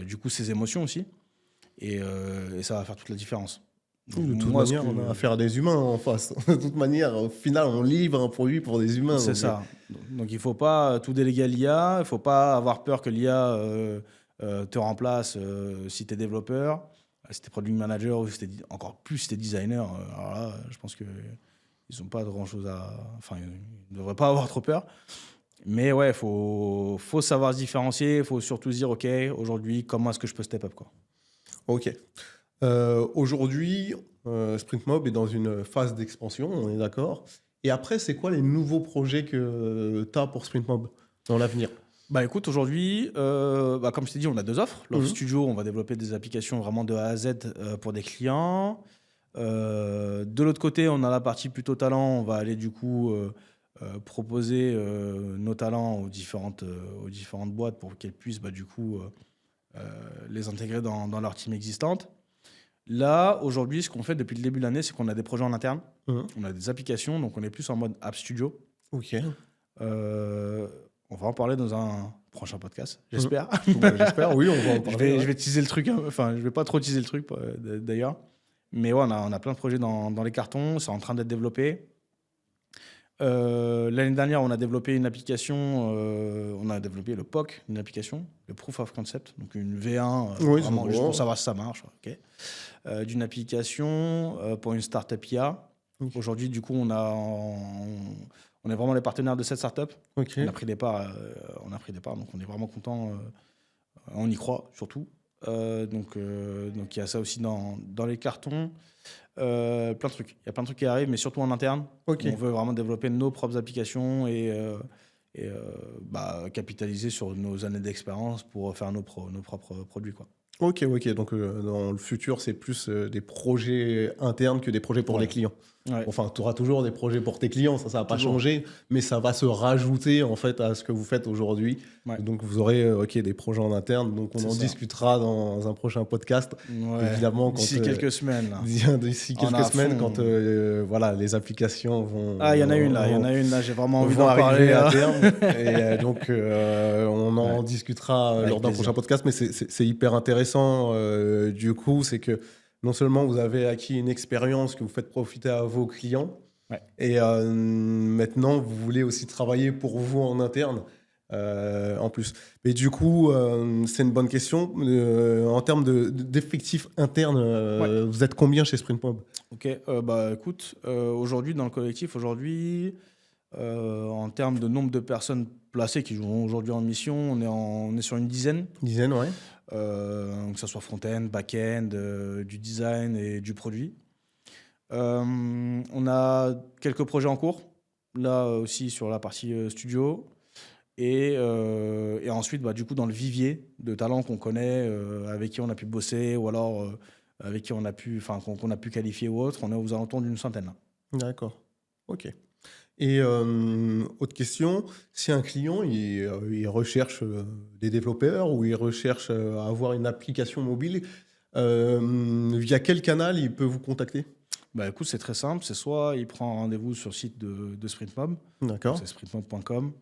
du coup ses émotions aussi. Et ça va faire toute la différence. Donc, Oui, de toute moi, manière, on a affaire à des humains en face. De toute manière, au final, on livre un produit pour des humains. c'est Donc, ça. Donc, il ne faut pas tout déléguer à l'IA. Il ne faut pas avoir peur que l'IA te remplace si tu es développeur, si tu es product manager ou encore plus si tu es designer. Alors là, je pense qu'ils n'ont pas grand-chose à. Enfin, ils ne devraient pas avoir trop peur. Mais ouais, faut savoir se différencier. Il faut surtout se dire, OK, aujourd'hui, comment est-ce que je peux step up, quoi. ok. Aujourd'hui, Sprint Mob est dans une phase d'expansion, on est d'accord. Et après, c'est quoi les nouveaux projets que tu as pour Sprint Mob dans l'avenir? Bah écoute, aujourd'hui, comme je t'ai dit, on a deux offres. L'offre Mhm. studio, on va développer des applications vraiment de A à Z pour des clients. De l'autre côté, on a la partie plutôt talent. On va aller du coup proposer nos talents aux différentes boîtes pour qu'elles puissent du coup les intégrer dans leur team existante. Là, aujourd'hui, ce qu'on fait depuis le début de l'année, c'est qu'on a des projets en interne. Mhm. On a des applications, donc on est plus en mode app studio. Ok. Euh, on va en parler dans un prochain podcast, Mhm. j'espère. Ouais, j'espère, oui, on va en Je parler. vais, Ouais. je vais teaser le truc, hein. Enfin, je vais pas trop teaser le truc d'ailleurs. Mais ouais, on a plein de projets dans les cartons, c'est en train d'être développé. L'année dernière, on a développé une application, on a développé le POC, une application, le Proof of Concept, donc une V1, Oui, vraiment c'est juste bon. pour savoir si ça marche. Ok. D'une application pour une startup IA. Ok. Aujourd'hui, du coup, on est vraiment les partenaires de cette startup. Ok. On a pris des parts, donc on est vraiment content. On y croit surtout. Donc il y a ça aussi dans les cartons. Plein de trucs. Il y a plein de trucs qui arrivent, mais surtout en interne. Ok. On veut vraiment développer nos propres applications et capitaliser sur nos années d'expérience pour faire nos propres produits, quoi. Ok, ok. Donc, dans le futur, c'est plus des projets internes que des projets pour Ouais. les clients. Ouais. Enfin, tu auras toujours des projets pour tes clients, ça va pas Toujours. changer, mais ça va se rajouter en fait à ce que vous faites aujourd'hui. Ouais. Donc, vous aurez des projets en interne. Donc, on C'est en ça. discutera dans un prochain podcast. Ouais. Évidemment, D'ici quelques semaines. Là. D'ici On a quelques à semaines, fond. quand voilà, les applications vont. Ah, il y en a une là, j'ai vraiment envie vont d'en arriver parler. à Là. terme. Et donc, on en Ouais. discutera Avec lors d'un plaisir. prochain podcast. Mais c'est hyper intéressant. Du coup, c'est que non seulement vous avez acquis une expérience que vous faites profiter à vos clients, Ouais. et maintenant, vous voulez aussi travailler pour vous en interne. En plus. Mais du coup, c'est une bonne question. En termes d'effectifs internes, vous êtes combien chez Sprint Mob? Ok, écoute, aujourd'hui, dans le collectif, en termes de nombre de personnes placées qui joueront aujourd'hui en mission, on est sur une dizaine. Une dizaine, ouais. Que ce soit front-end, back-end, du design et du produit. On a quelques projets en cours, là aussi sur la partie studio. Et ensuite, du coup, dans le vivier de talents qu'on connaît, avec qui on a pu bosser, ou alors avec qui on a pu qualifier ou autre, on est aux alentours d'une centaine. Là. D'accord. Ok. Et autre question, si un client il recherche des développeurs ou il recherche à avoir une application mobile, via quel canal il peut vous contacter? Bah, écoute, c'est très simple. C'est soit il prend un rendez-vous sur le site de SprintMob, donc D'accord. c'est sprintmob.com,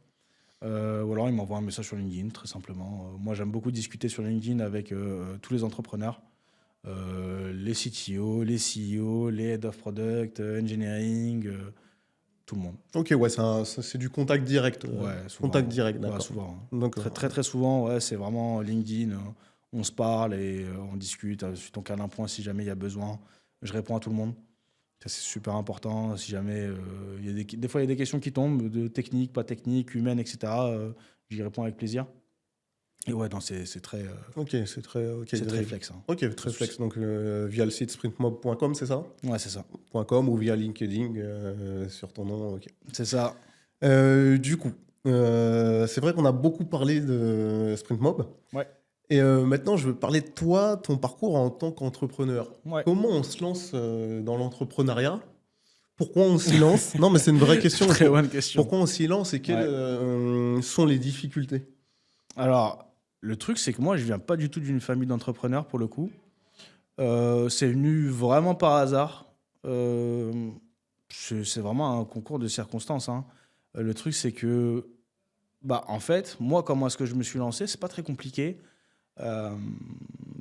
ou alors il m'envoie un message sur LinkedIn, très simplement. Moi, j'aime beaucoup discuter sur LinkedIn avec tous les entrepreneurs, les CTO, les CEO, les Head of Product, Engineering, tout le monde. Ok, ouais, c'est du contact direct. Ouais, Contact souvent. direct, Ouais, d'accord. souvent. Très, D'accord. très, très souvent, ouais, c'est vraiment LinkedIn. On se parle et on discute. Ensuite, on cale un point si jamais il y a besoin. Je réponds à tout le monde. Ça, c'est super important. Si jamais il y a des fois, il y a des questions qui tombent, de technique, pas technique, humaine, etc. J'y réponds avec plaisir. Et ouais, non, Ok, c'est très, ok, c'est très flex, hein. ok, Pas de très souci. flex. Donc via le site sprintmob.com, c'est ça? Ouais, c'est ça. .com ou via LinkedIn sur ton nom. Ok. C'est ça. Du coup, c'est vrai qu'on a beaucoup parlé de SprintMob. Ouais. Et maintenant, je veux parler de toi, ton parcours en tant qu'entrepreneur. Ouais. Comment on se lance dans l'entrepreneuriat? Pourquoi on s'y lance? Non, mais c'est une vraie question. Très bonne question. Pourquoi on s'y lance et quelles Ouais. sont les difficultés? Alors, le truc, c'est que moi, je viens pas du tout d'une famille d'entrepreneurs pour le coup. C'est venu vraiment par hasard. Euh, c'est vraiment un concours de circonstances, hein. Le truc, c'est que, bah, en fait, moi, comment est-ce que je me suis lancé? C'est pas très compliqué. Euh,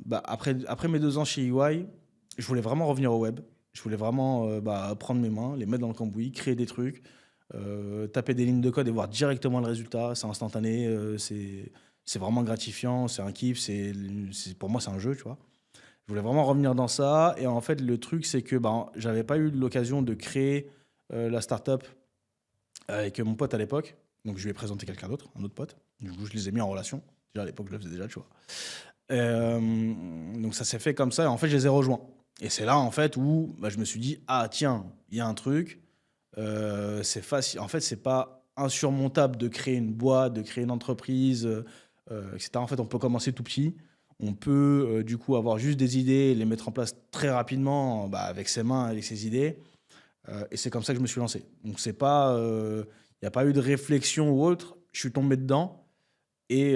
Bah, après mes 2 ans chez EY, je voulais vraiment revenir au web. Je voulais vraiment bah, prendre mes mains, les mettre dans le cambouis, créer des trucs, taper des lignes de code et voir directement le résultat. C'est instantané, c'est vraiment gratifiant, c'est un kiff, pour moi, c'est un jeu, tu vois. Je voulais vraiment revenir dans ça. Et en fait, le truc, c'est que ben, j'avais pas eu l'occasion de créer la startup avec mon pote à l'époque. Donc, je lui ai présenté quelqu'un d'autre, un autre pote. Du coup, je les ai mis en relation. Déjà, à l'époque, je le faisais déjà, tu vois. Donc, ça s'est fait comme ça. Et en fait, je les ai rejoints. Et c'est là, en fait, où bah, je me suis dit, ah, tiens, il y a un truc. C'est facile. En fait, c'est pas insurmontable de créer une boîte, de créer une entreprise, etc. En fait, on peut commencer tout petit. On peut, du coup, avoir juste des idées, les mettre en place très rapidement, bah, avec ses mains, avec ses idées. Et c'est comme ça que je me suis lancé. Donc, c'est pas, il n'y a pas eu de réflexion ou autre. Je suis tombé dedans et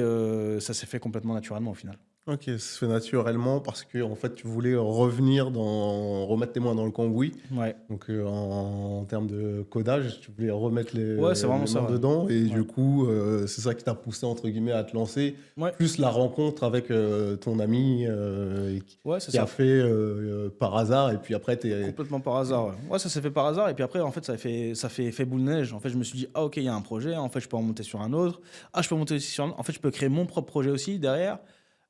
ça s'est fait complètement naturellement au final. Ok, ça se fait naturellement parce que en fait, tu voulais remettre tes mains dans le cambouis. Ouais, Donc en termes de codage, tu voulais remettre ouais, c'est vraiment les ça. mains Ouais, dedans et ouais, du coup, c'est ça qui t'a poussé entre guillemets à te lancer, ouais, plus la rencontre avec ton ami ouais, c'est qui a ça. fait par hasard et puis après t'es... Complètement par hasard. Ouais. Ouais, ça s'est fait par hasard. Et puis après, en fait, ça fait effet boule de neige. En fait, je me suis dit, ah, ok, il y a un projet. En fait, je peux en monter sur un autre. Ah, je peux monter aussi sur un autre. En fait, je peux créer mon propre projet aussi derrière.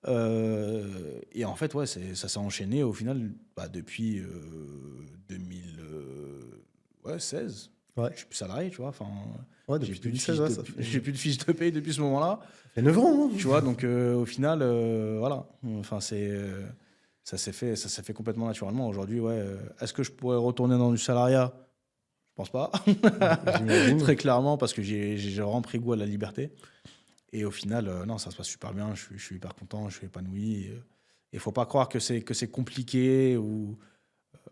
Et en fait, ouais, ça s'est enchaîné au final bah, depuis 2016. Ouais, Je suis plus salarié, tu vois. Enfin, ouais, j'ai depuis plus de 2016, fiche ouais, de, j'ai plus de fiche de paye depuis ce moment-là. ça fait 9 ans. Hein. Tu vois, donc au final, voilà. Enfin, ça s'est fait complètement naturellement. Aujourd'hui, ouais. Est-ce que je pourrais retourner dans du salariat? Je pense pas. J'imagine. Très clairement, parce que j'ai vraiment pris goût à la liberté. Et au final, non, ça se passe super bien. Je suis hyper content, je suis épanoui. Il faut pas croire que c'est compliqué ou.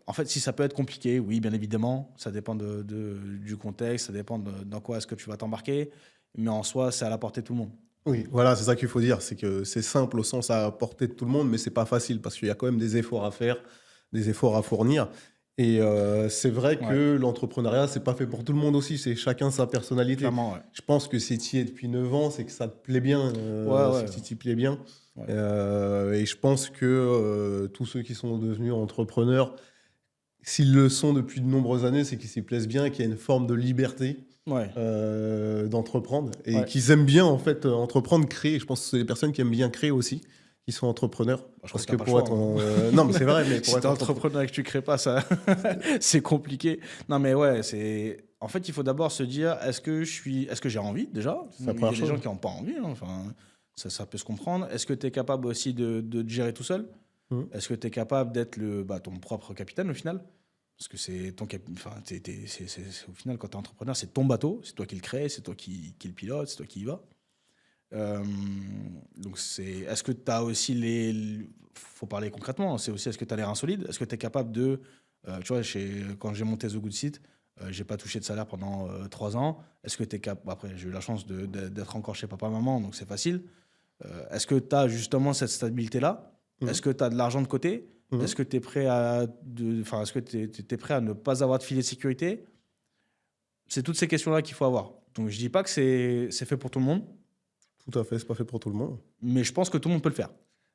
En fait, si ça peut être compliqué, oui, bien évidemment, ça dépend du contexte, ça dépend dans quoi est-ce que tu vas t'embarquer. Mais en soi, c'est à la portée de tout le monde. Oui, voilà, c'est ça qu'il faut dire, c'est que c'est simple au sens à portée de tout le monde, mais c'est pas facile parce qu'il y a quand même des efforts à faire, des efforts à fournir. Et c'est vrai Ouais, que l'entrepreneuriat, c'est pas fait pour tout le monde aussi, c'est chacun sa personnalité. clairement, ouais. Je pense que si tu y es depuis 9 ans, c'est que ça te plaît bien, Ouais, c'est ouais, que tu t'y plais bien. ouais. Et je pense que tous ceux qui sont devenus entrepreneurs, s'ils le sont depuis de nombreuses années, c'est qu'ils s'y plaisent bien et qu'il y a une forme de liberté Ouais, d'entreprendre et ouais. qu'ils aiment bien en fait entreprendre, créer. Je pense que c'est les personnes qui aiment bien créer aussi, qui sont entrepreneurs. Bah, je crois Parce que que t'as pas le pour choix, être hein. non, mais c'est vrai, mais pour Si être t'es entrepreneur et que tu crées pas, ça, c'est compliqué. Non, mais ouais, En fait, il faut d'abord se dire, est-ce que j'ai envie déjà? c'est la Il y a première des chose. gens qui n'ont pas envie, hein. Enfin, ça peut se comprendre. Est-ce que tu es capable aussi de te gérer tout seul? Mhm. Est-ce que tu es capable d'être ton propre capitaine au final? Parce que c'est enfin, au final, quand tu es entrepreneur, c'est ton bateau, c'est toi qui le crée, c'est toi qui le pilote, c'est toi qui y vas. Euh, donc, est-ce que tu as aussi faut parler concrètement, c'est aussi est-ce que tu as les reins solides? Est-ce que tu es capable de. Tu vois, quand j'ai monté The Good Seat, j'ai pas touché de salaire pendant 3 ans. Est-ce que tu es capable... Après, j'ai eu la chance d'être encore chez papa-maman, donc c'est facile. Est-ce que tu as justement cette stabilité-là? Est-ce que tu as de l'argent de côté? Est-ce que tu es prêt est-ce que tu prêt à ne pas avoir de filet de sécurité? C'est toutes ces questions-là qu'il faut avoir. Donc, je dis pas que c'est fait pour tout le monde, Tout à fait, c'est pas fait pour tout le monde. mais je pense que tout le monde peut le faire.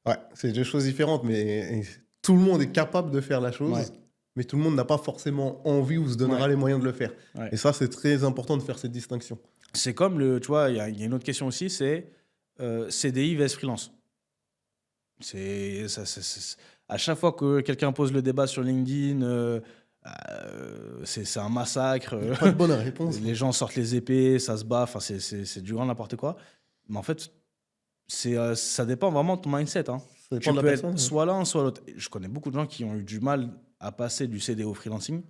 Ouais, c'est deux choses différentes, mais tout le monde est capable de faire la chose, Ouais. mais tout le monde n'a pas forcément envie ou se donnera Ouais. les moyens de le faire. Ouais. Et ça, c'est très important de faire cette distinction. C'est comme tu vois, il y a une autre question aussi, c'est CDI vs freelance. À chaque fois que quelqu'un pose le débat sur LinkedIn, c'est un massacre. Pas de bonne réponse. Les gens sortent les épées, ça se bat, enfin, c'est du grand n'importe quoi. Mais en fait, ça dépend vraiment de ton mindset. Hein. Ça Tu dépend de la peux personne. être soit l'un, soit l'autre. Je connais beaucoup de gens qui ont eu du mal à passer du CD au freelancing.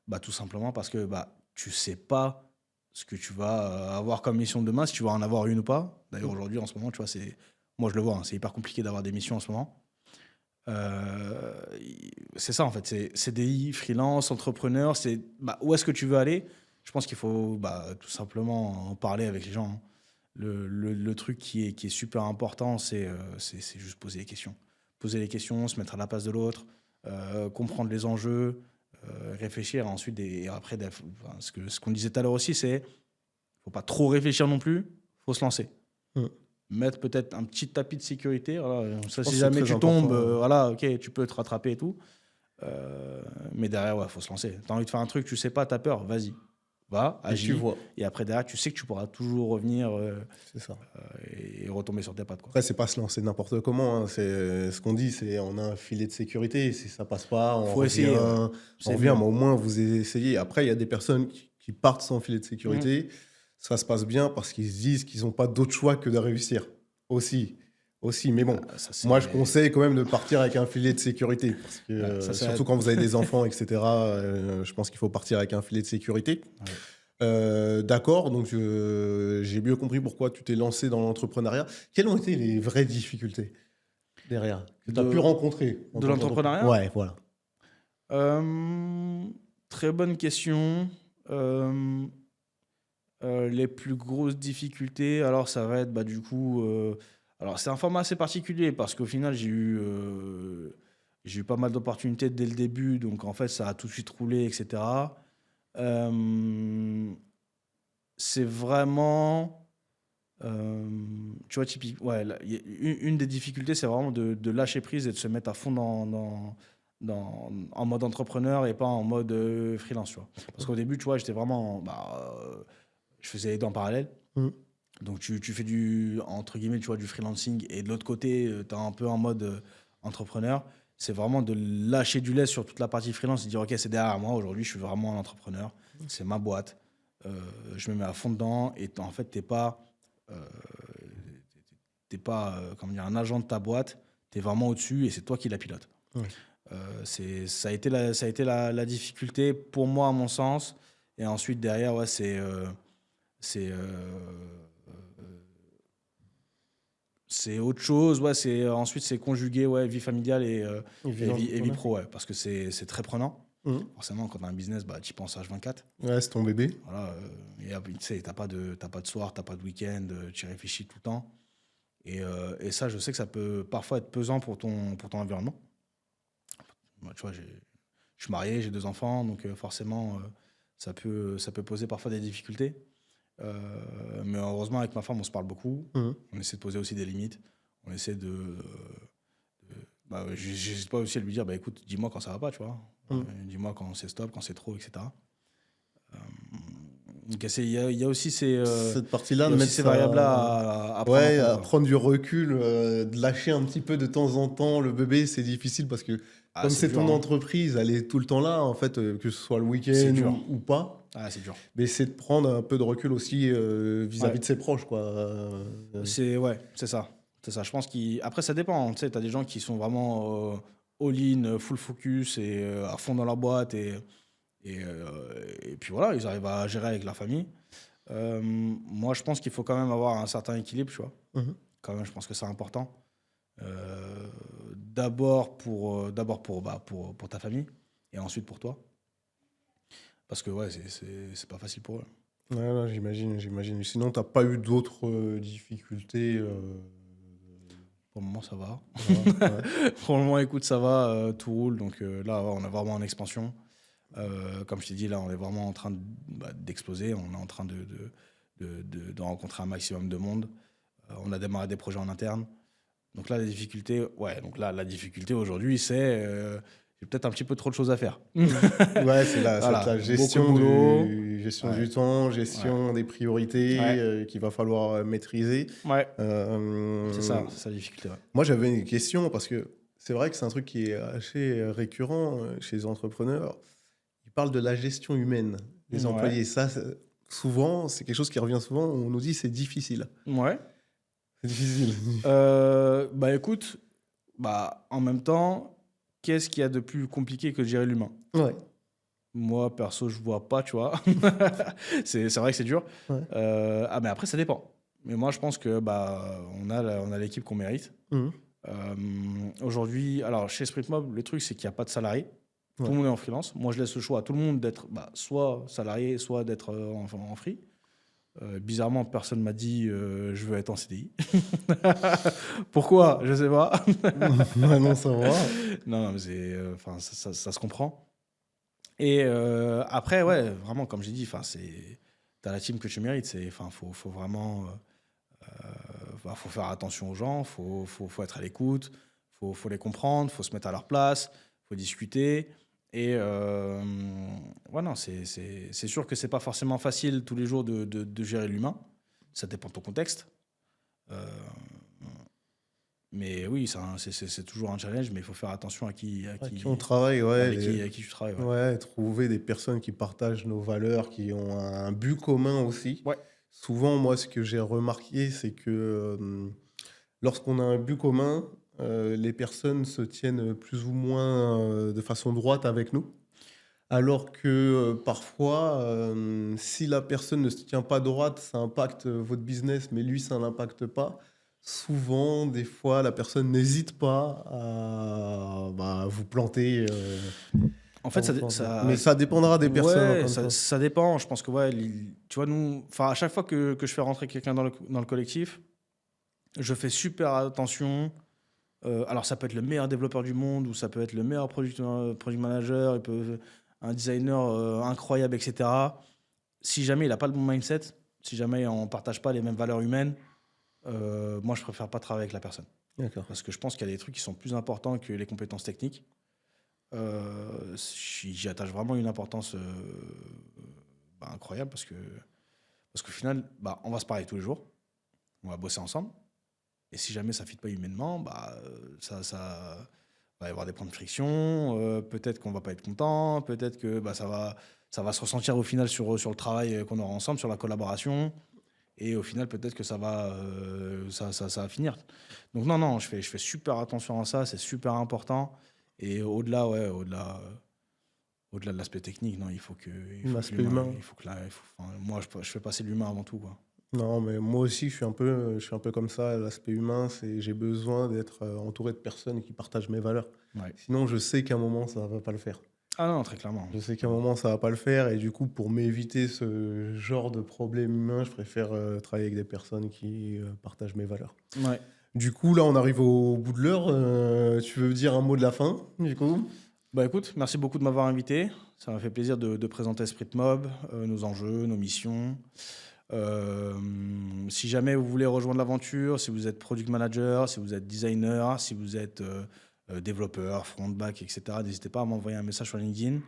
Bah, tout simplement parce que tu sais pas ce que tu vas avoir comme mission demain, si tu vas en avoir une ou pas. D'ailleurs, aujourd'hui, en ce moment, tu vois, moi je le vois, hein, c'est hyper compliqué d'avoir des missions en ce moment. C'est ça en fait, c'est CDI, freelance, entrepreneur, où est-ce que tu veux aller? Je pense qu'il faut tout simplement en parler avec les gens. Hein. Le truc qui est super important, c'est juste poser les questions. Poser les questions, se mettre à la place de l'autre, comprendre les enjeux, réfléchir ensuite. Et après, ce qu'on disait tout à l'heure aussi, c'est faut pas trop réfléchir non plus, faut se lancer. Mettre peut-être un petit tapis de sécurité. Voilà. Ça, si jamais tu tombes, voilà, ok, tu peux te rattraper et tout. Mais derrière, ouais, faut se lancer. Tu as envie de faire un truc, tu sais pas, tu as peur, vas-y. Va, agis. Tu vois. Et après, derrière, tu sais que tu pourras toujours revenir C'est ça. et retomber sur tes pattes. Quoi. Après, c'est pas se lancer n'importe comment. Hein. C'est ce qu'on dit, c'est on a un filet de sécurité. Si ça passe pas, on faut revient. essayer. On revient, mais au moins vous essayez. Après, il y a des personnes qui partent sans filet de sécurité. Ça se passe bien parce qu'ils se disent qu'ils n'ont pas d'autre choix que de réussir. Aussi. Mais bon, moi, je conseille quand même de partir avec un filet de sécurité. Parce que, surtout quand vous avez des enfants, etc., je pense qu'il faut partir avec un filet de sécurité. D'accord, donc j'ai mieux compris pourquoi tu t'es lancé dans l'entrepreneuriat. Quelles ont été les vraies difficultés derrière que tu as pu rencontrer de l'entrepreneuriat? Ouais, voilà. Très bonne question. Les plus grosses difficultés, alors ça va être du coup... alors c'est un format assez particulier parce qu'au final j'ai eu pas mal d'opportunités dès le début, donc en fait ça a tout de suite roulé, etc. C'est vraiment... tu vois, typique, ouais, une des difficultés, c'est vraiment de lâcher prise et de se mettre à fond en mode entrepreneur et pas en mode freelance. Tu vois. Parce qu'au début, tu vois, j'étais vraiment... je faisais les deux en parallèle. Donc, tu fais entre guillemets, tu vois, du freelancing et de l'autre côté, tu es un peu en mode entrepreneur. C'est vraiment de lâcher du lest sur toute la partie freelance et de dire, OK, c'est derrière moi. Aujourd'hui, je suis vraiment un entrepreneur. C'est ma boîte. Je me mets à fond dedans et en fait, t'es pas comment dire, un agent de ta boîte. Tu es vraiment au-dessus et c'est toi qui la pilote. Ça a été la difficulté pour moi, à mon sens. Et ensuite, derrière, ouais, c'est autre chose. Ouais, ensuite, c'est conjuguer vie familiale et vie pro. Ouais, parce que c'est très prenant. Forcément, quand tu as un business, tu y penses H24. Ouais, c'est ton bébé. Voilà, et tu sais, t'as pas de soir, t'as pas de week-end, tu y réfléchis tout le temps. Et ça, je sais que ça peut parfois être pesant pour ton environnement. Moi, tu vois, je suis marié, j'ai 2 enfants, donc forcément, ça peut poser parfois des difficultés. Mais heureusement, avec ma femme, on se parle beaucoup. On essaie de poser aussi des limites. On essaie j'hésite pas aussi à lui dire, écoute, dis-moi quand ça va pas, tu vois. Dis-moi quand c'est stop, quand c'est trop, etc. Donc il y a aussi cette partie-là, de mettre ces variables-là à prendre à prendre du recul, de lâcher un petit peu de temps en temps. Le bébé, c'est difficile parce que comme c'est ton entreprise, elle est tout le temps là, en fait, que ce soit le week-end ou pas. Ah, c'est dur. Mais c'est de prendre un peu de recul aussi vis-à-vis de ses proches, quoi. C'est ça. C'est ça. Je pense après, ça dépend. Tu sais, t'as des gens qui sont vraiment all-in, full focus et à fond dans leur boîte et puis voilà, ils arrivent à gérer avec leur famille. Moi, je pense qu'il faut quand même avoir un certain équilibre, tu vois. Quand même, je pense que c'est important. D'abord pour ta famille et ensuite pour toi. Parce que ouais, c'est pas facile pour eux. Ouais, non, j'imagine. Sinon, t'as pas eu d'autres difficultés Pour le moment, ça va. ouais. Pour le moment, écoute, ça va, tout roule. Donc là, ouais, on est vraiment en expansion. Comme je t'ai dit, là, on est vraiment en train d'exploser. On est en train de rencontrer un maximum de monde. On a démarré des projets en interne. Donc là, la difficulté aujourd'hui, c'est j'ai peut-être un petit peu trop de choses à faire. Ouais, c'est Voilà, la beaucoup de gestion boulot. gestion Ouais, du temps, ouais, gestion des priorités ouais, qu'il va falloir maîtriser. ouais. Euh, C'est ça la difficulté. Ouais. Moi, j'avais une question parce que c'est vrai que c'est un truc qui est assez récurrent chez les entrepreneurs. Ils parlent de la gestion humaine des Ouais. employés. Ça, souvent, c'est quelque chose qui revient souvent. On nous dit c'est difficile. Ouais. C'est difficile. Bah écoute, en même temps, qu'est-ce qu'il y a de plus compliqué que de gérer l'humain? Ouais. Moi, perso, je vois pas, tu vois. C'est vrai que c'est dur. Ouais. Mais après, ça dépend. Mais moi, je pense que on a l'équipe qu'on mérite. Mhm. Aujourd'hui, alors chez Sprintmob, le truc, c'est qu'il n'y a pas de salarié. Tout Ouais. le monde est en freelance. Moi, je laisse le choix à tout le monde d'être soit salarié, soit d'être en free. Bizarrement, personne m'a dit je veux être en CDI. Pourquoi? Je sais pas. Ouais, non, ça va. Non, mais ça se comprend. Et après, ouais, vraiment, comme j'ai dit, t'as la team que tu mérites. Faut vraiment, faut faire attention aux gens, faut être à l'écoute, faut les comprendre, faut se mettre à leur place, faut discuter. Et ouais, non, c'est sûr que c'est pas forcément facile tous les jours de gérer l'humain. Ça dépend de ton contexte. Euh, mais oui, c'est toujours un challenge, mais il faut faire attention à qui On travaille, ouais. avec qui tu travailles. Ouais. Ouais, trouver des personnes qui partagent nos valeurs, qui ont un but commun aussi. Ouais. Souvent, moi, ce que j'ai remarqué, c'est que lorsqu'on a un but commun, les personnes se tiennent plus ou moins de façon droite avec nous. Alors que parfois, si la personne ne se tient pas droite, ça impacte votre business, mais lui, ça n'impacte pas. Souvent, des fois, la personne n'hésite pas à vous planter. En fait, Mais ça dépendra des personnes, ouais, encore une fois. ça dépend. Je pense que, ouais, tu vois, à chaque fois que je fais rentrer quelqu'un dans le collectif, je fais super attention. Alors, ça peut être le meilleur développeur du monde ou ça peut être le meilleur product manager, un designer incroyable, etc. Si jamais il n'a pas le bon mindset, si jamais on ne partage pas les mêmes valeurs humaines, moi, je préfère pas travailler avec la personne. D'accord. Parce que je pense qu'il y a des trucs qui sont plus importants que les compétences techniques. J'y attache vraiment une importance incroyable parce qu'au final, on va se parler tous les jours, on va bosser ensemble. Et si jamais ça ne fit pas humainement, ça va y avoir des points de friction. Peut-être qu'on ne va pas être content. Peut-être que ça va se ressentir au final sur le travail qu'on aura ensemble, sur la collaboration. Et au final, peut-être que ça va finir. Donc non, je fais super attention à ça. C'est super important. Et au-delà de l'aspect technique, non, il faut que L'aspect humain. Moi, je fais passer l'humain avant tout, quoi. Non, mais moi aussi, je suis un peu comme ça. L'aspect humain, c'est j'ai besoin d'être entouré de personnes qui partagent mes valeurs. Ouais. Sinon, je sais qu'à un moment, ça va pas le faire. Ah non, très clairement. Je sais qu'à un moment, ça va pas le faire. Et du coup, pour m'éviter ce genre de problème humain, je préfère travailler avec des personnes qui partagent mes valeurs. Ouais. Du coup, là, on arrive au bout de l'heure. Tu veux dire un mot de la fin, du coup? Écoute, merci beaucoup de m'avoir invité. Ça m'a fait plaisir de présenter Sprintmob, nos enjeux, nos missions. Si jamais vous voulez rejoindre l'aventure, si vous êtes product manager, si vous êtes designer, si vous êtes développeur, front, back, etc., n'hésitez pas à m'envoyer un message sur LinkedIn.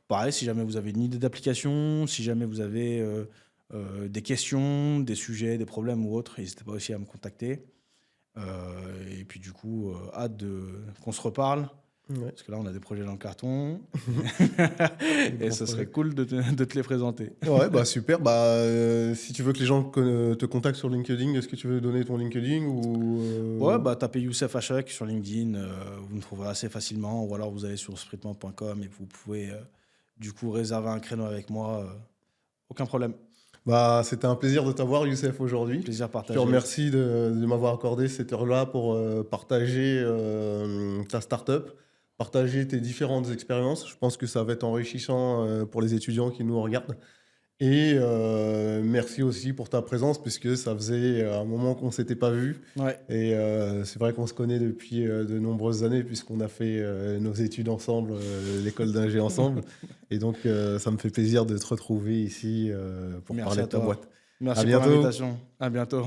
Pareil, si jamais vous avez une idée d'application, si jamais vous avez des questions, des sujets, des problèmes ou autres, n'hésitez pas aussi à me contacter. Et puis du coup, hâte qu'on se reparle. Ouais. Parce que là, on a des projets dans le carton. Et ce serait cool de te les présenter. Ouais, super. Si tu veux que les gens te contactent sur LinkedIn, est-ce que tu veux donner ton LinkedIn ou Ouais, tapez Youssef Achak sur LinkedIn. Vous me trouverez assez facilement. Ou alors, vous allez sur sprintmob.com et vous pouvez du coup réserver un créneau avec moi. Aucun problème. C'était un plaisir de t'avoir, Youssef, aujourd'hui. Plaisir Je partagé. te remercie de m'avoir accordé cette heure-là pour partager ta startup, partager tes différentes expériences. Je pense que ça va être enrichissant pour les étudiants qui nous regardent. Et merci aussi pour ta présence, puisque ça faisait un moment qu'on ne s'était pas vu. Ouais, Et c'est vrai qu'on se connaît depuis de nombreuses années, puisqu'on a fait nos études ensemble, l'école d'ingé ensemble. Et donc, ça me fait plaisir de te retrouver ici pour merci parler à de ta toi. boîte. À Merci pour bientôt. l'invitation. À bientôt.